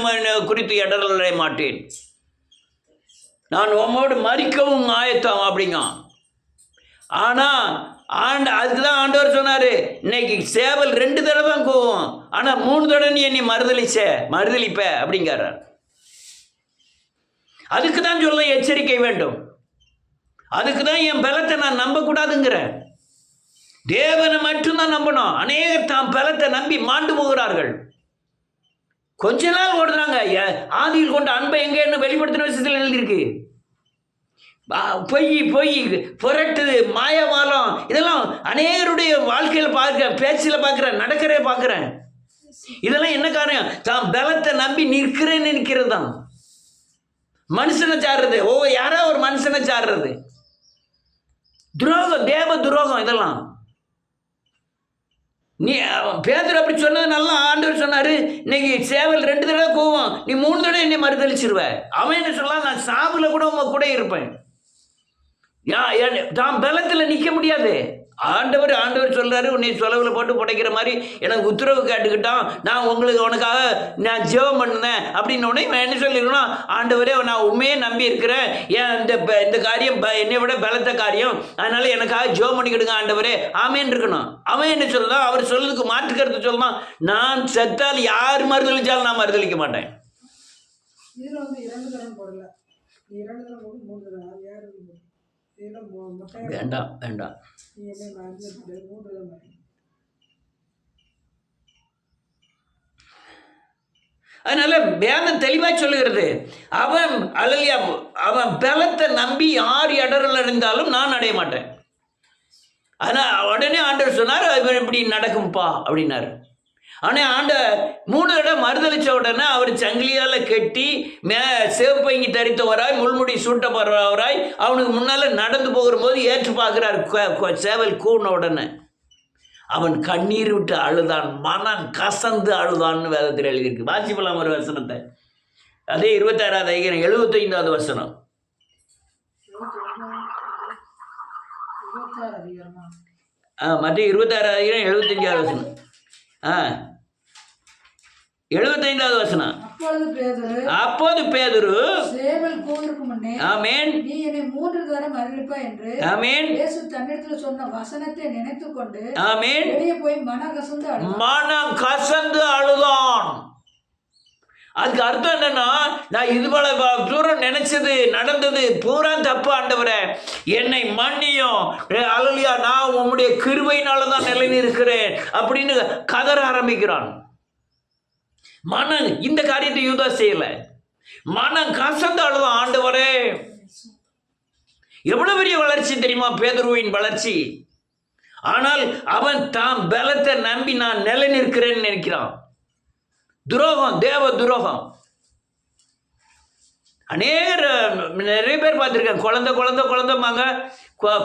Speaker 1: குறித்து இடர்கள் அடைய மாட்டேன், நான் உம்மோடு மறிக்கவும் ஆயத்தம் அப்படிங்க. ஆனால் அதுக்குதான் ஆண்டவர் சொன்னார், இன்னைக்கு சேவல் 2 தடவை தான் கூவும், ஆனால் 3 தடவை நீ என்னை மறுதளிப்ப அப்படிங்கிறார். அதுக்கு தான் சொல்ல எச்சரிக்கை வேண்டும். அதுக்கு தான் என் பலத்தை நான் நம்பக்கூடாதுங்கிறேன். தேவனை மட்டும்தான் நம்பணும். அநேகர் தாம் பலத்தை நம்பி மாண்டு போகிறார்கள். கொஞ்ச நாள் ஓடுறாங்க. ஆதியில் கொண்ட அன்பை எங்கன்னு வெளிப்படுத்தின விஷயத்தில் எழுதியிருக்கு. பொய் புரட்டு மாயமாலம் இதெல்லாம் அநேகருடைய வாழ்க்கையில் பார்க்க, பேச்சில் பார்க்குறேன், நடக்கிறே பார்க்குறேன். இதெல்லாம் என்ன காரணம்? தாம் பலத்தை நம்பி நிற்கிறது தான். மனுஷனை சாடுறது, யாரோ ஒரு மனுஷனை சாடுறது துரோகம், தேவ துரோகம். இதெல்லாம் நீ பேதுரு அப்படி சொன்னது நல்லா. ஆண்டவர் சொன்னாரு, இன்னைக்கு சேவல் 2 தடவை கூவும், நீ 3 தடவை என்னை மறுதளிச்சிருவ. அவன் என்ன சொல்லலாம், நான் சாவுல கூட உங்க கூட இருப்பேன். தான் பலத்தில் நிற்க முடியாது. ஆண்டவர் சொல்றாரு, உன்னை சொலவில் போட்டு புடைக்கிற மாதிரி எனக்கு உத்தரவு கேட்டுக்கிட்டான், நான் உனக்காக நான் ஜெபம் பண்ணினேன் அப்படின்னு உடனே என்ன சொல்லிருக்கணும், ஆண்டவரே நான் உண்மையே நம்பி இருக்கிறேன், ஏன் இந்த காரியம் என்னை விட பலத்த காரியம், அதனால எனக்காக ஜெபம் பண்ணிக்கிடுங்க ஆண்டவரே, ஆமேன்னு இருக்கணும். அவன் என்ன சொல்லலாம், அவர் சொல்றதுக்கு மாற்று கருத்து சொல்லலாம், நான் செத்தால் யார் மறுதளிச்சாலும் நான் மறுதளிக்க மாட்டேன். வேண்டாம். அதனால வேதம் தெளிவாக சொல்லுகிறது, அவன் பலத்தை நம்பி யார் இடர்கள் அடைந்தாலும் நான் அடைய மாட்டேன். ஆனால் உடனே ஆண்டவர் சொன்னார், இப்படி நடக்கும்பா அப்படின்னாரு. ஆனால் 3 தடவை மறுதளித்த உடனே அவர் சங்கிலியால் கட்டி சிவப்பங்கி தரித்தவராய் முள்முடி சூட்டப்படுறவராய் அவனுக்கு முன்னால் நடந்து போகும்போது ஏற்று பார்க்குறார். சேவல் கூன உடனே அவன் கண்ணீர் விட்டு அழுதான், மனம் கசந்து அழுதான்னு வேதத்தில் எழுதியிருக்கு. வாசிப்பலாம் ஒரு வசனத்தை, அதே 26வது அதிகாரம் 75வது வசனம். மற்ற 26வது அதிகாரம் 75வது வசனம். 75வது வசனம். அப்போது பேதுரு
Speaker 3: சேவல் கூவுவதற்கு முன்னே,
Speaker 1: ஆமென்,
Speaker 3: நீ என்னை 3 தடவை மறுதளிப்பாய் என்று,
Speaker 1: ஆமென்,
Speaker 3: இயேசு தன்னிடத்தில் சொன்ன வசனத்தை நினைத்துக்கொண்டு,
Speaker 1: ஆமென்,
Speaker 3: வெளியே போய் மனம் கசந்து
Speaker 1: அழுதான். அதுக்கு அர்த்தம் என்னன்னா, நான் இதுபோல தூரம் நினைச்சது நடந்தது பூரா தப்பு ஆண்டவரே, என்னை மன்னியும், அல்லேலூயா, நான் உம்முடைய கிருபையினால தான் நிலையில் இருக்கிறேன் அப்படின்னு கதற ஆரம்பிக்கிறான். மனம் இந்த காரியத்தை யூதா செய்யல, மனம் கசந்து அழுதான். ஆண்டவரே, எவ்வளவு பெரிய வளர்ச்சி தெரியுமா பேதுருவின் வளர்ச்சி. ஆனால் அவன் தாம் பலத்தை நம்பி நான் நிலை நிற்கிறேன்னு நினைக்கிறான். துரோகம், தேவ துரோகம். நிறைய பேர் பார்த்துருக்கேன், குழந்தைம்பாங்க,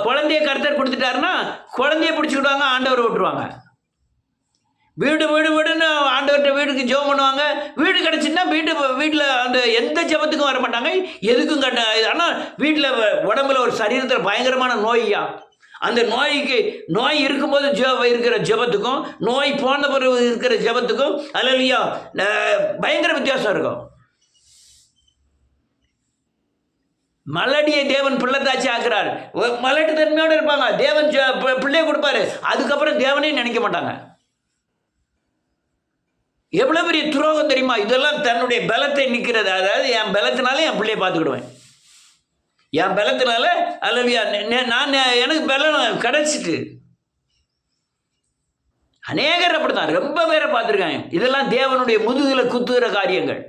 Speaker 1: குழந்தைய கர்த்தர் கொடுத்துட்டாருன்னா குழந்தைய பிடிச்சிக்கிடுவாங்க, ஆண்டவர் விட்டுருவாங்க. வீடுன்னு ஆண்டவர்கிட்ட வீட்டுக்கு ஜெபம் பண்ணுவாங்க. வீடு கிடச்சின்னா வீட்டில் அந்த எந்த ஜெபத்துக்கும் வர மாட்டாங்க, எதுக்கும் ஆனால் வீட்டில் உடம்புல ஒரு சரீரத்தில் பயங்கரமான நோய்யா, அந்த நோய் இருக்கும்போது இருக்கிற ஜெபத்துக்கும் நோய் போன பிறகு இருக்கிற ஜெபத்துக்கும் அல்லேலூயா பயங்கர வித்தியாசம் இருக்கும். மலடியை தேவன் பிள்ளைத்தாச்சி ஆக்குறார். மலட்டு தன்மையோடு இருப்பாங்க, தேவன் பிள்ளையை கொடுப்பாரு, அதுக்கப்புறம் தேவனையும் நினைக்க மாட்டாங்க. எவ்வளோ பெரிய துரோகம் தெரியுமா இதெல்லாம். தன்னுடைய பலத்தை நிற்கிறது, அதாவது என் பலத்தினால என் பிள்ளையை பார்த்துக்கிடுவேன், என் பலத்தினால அல்லேலூயா நான் எனக்கு பலம் கிடைச்சிட்டு. அநேகர் அப்படித்தான், ரொம்ப பேரை பார்த்துருக்காங்க. இதெல்லாம் தேவனுடைய முதுகில் குத்துகிற காரியங்கள்.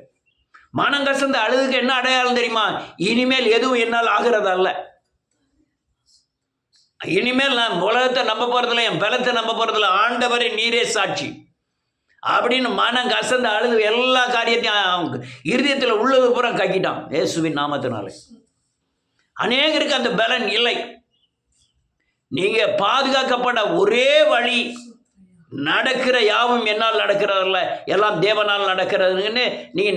Speaker 1: மனம் கசந்த அழுதுக்கு என்ன அடையாளம் தெரியுமா? இனிமேல் எதுவும் என்னால் ஆகிறதல்ல, இனிமேல் நான் உலகத்தை நம்ப போறதில்ல, என் பலத்தை நம்ப போறதில்ல, ஆண்டவரை நீரே சாட்சி அப்படின்னு மனம் கசந்த அழுது எல்லா காரியத்தையும் இருதயத்தில் உள்ளது பூரா கக்கிட்டான் இயேசுவின் நாமத்தினால. அநேகருக்கு அந்த பலன் இல்லை. நீங்கள் பாதுகாக்கப்பட ஒரே வழி, நடக்கிற யாவும் என்னால் நடக்கிறதில்ல, எல்லாம் தேவனால் நடக்கிறதுன்னு நீங்கள்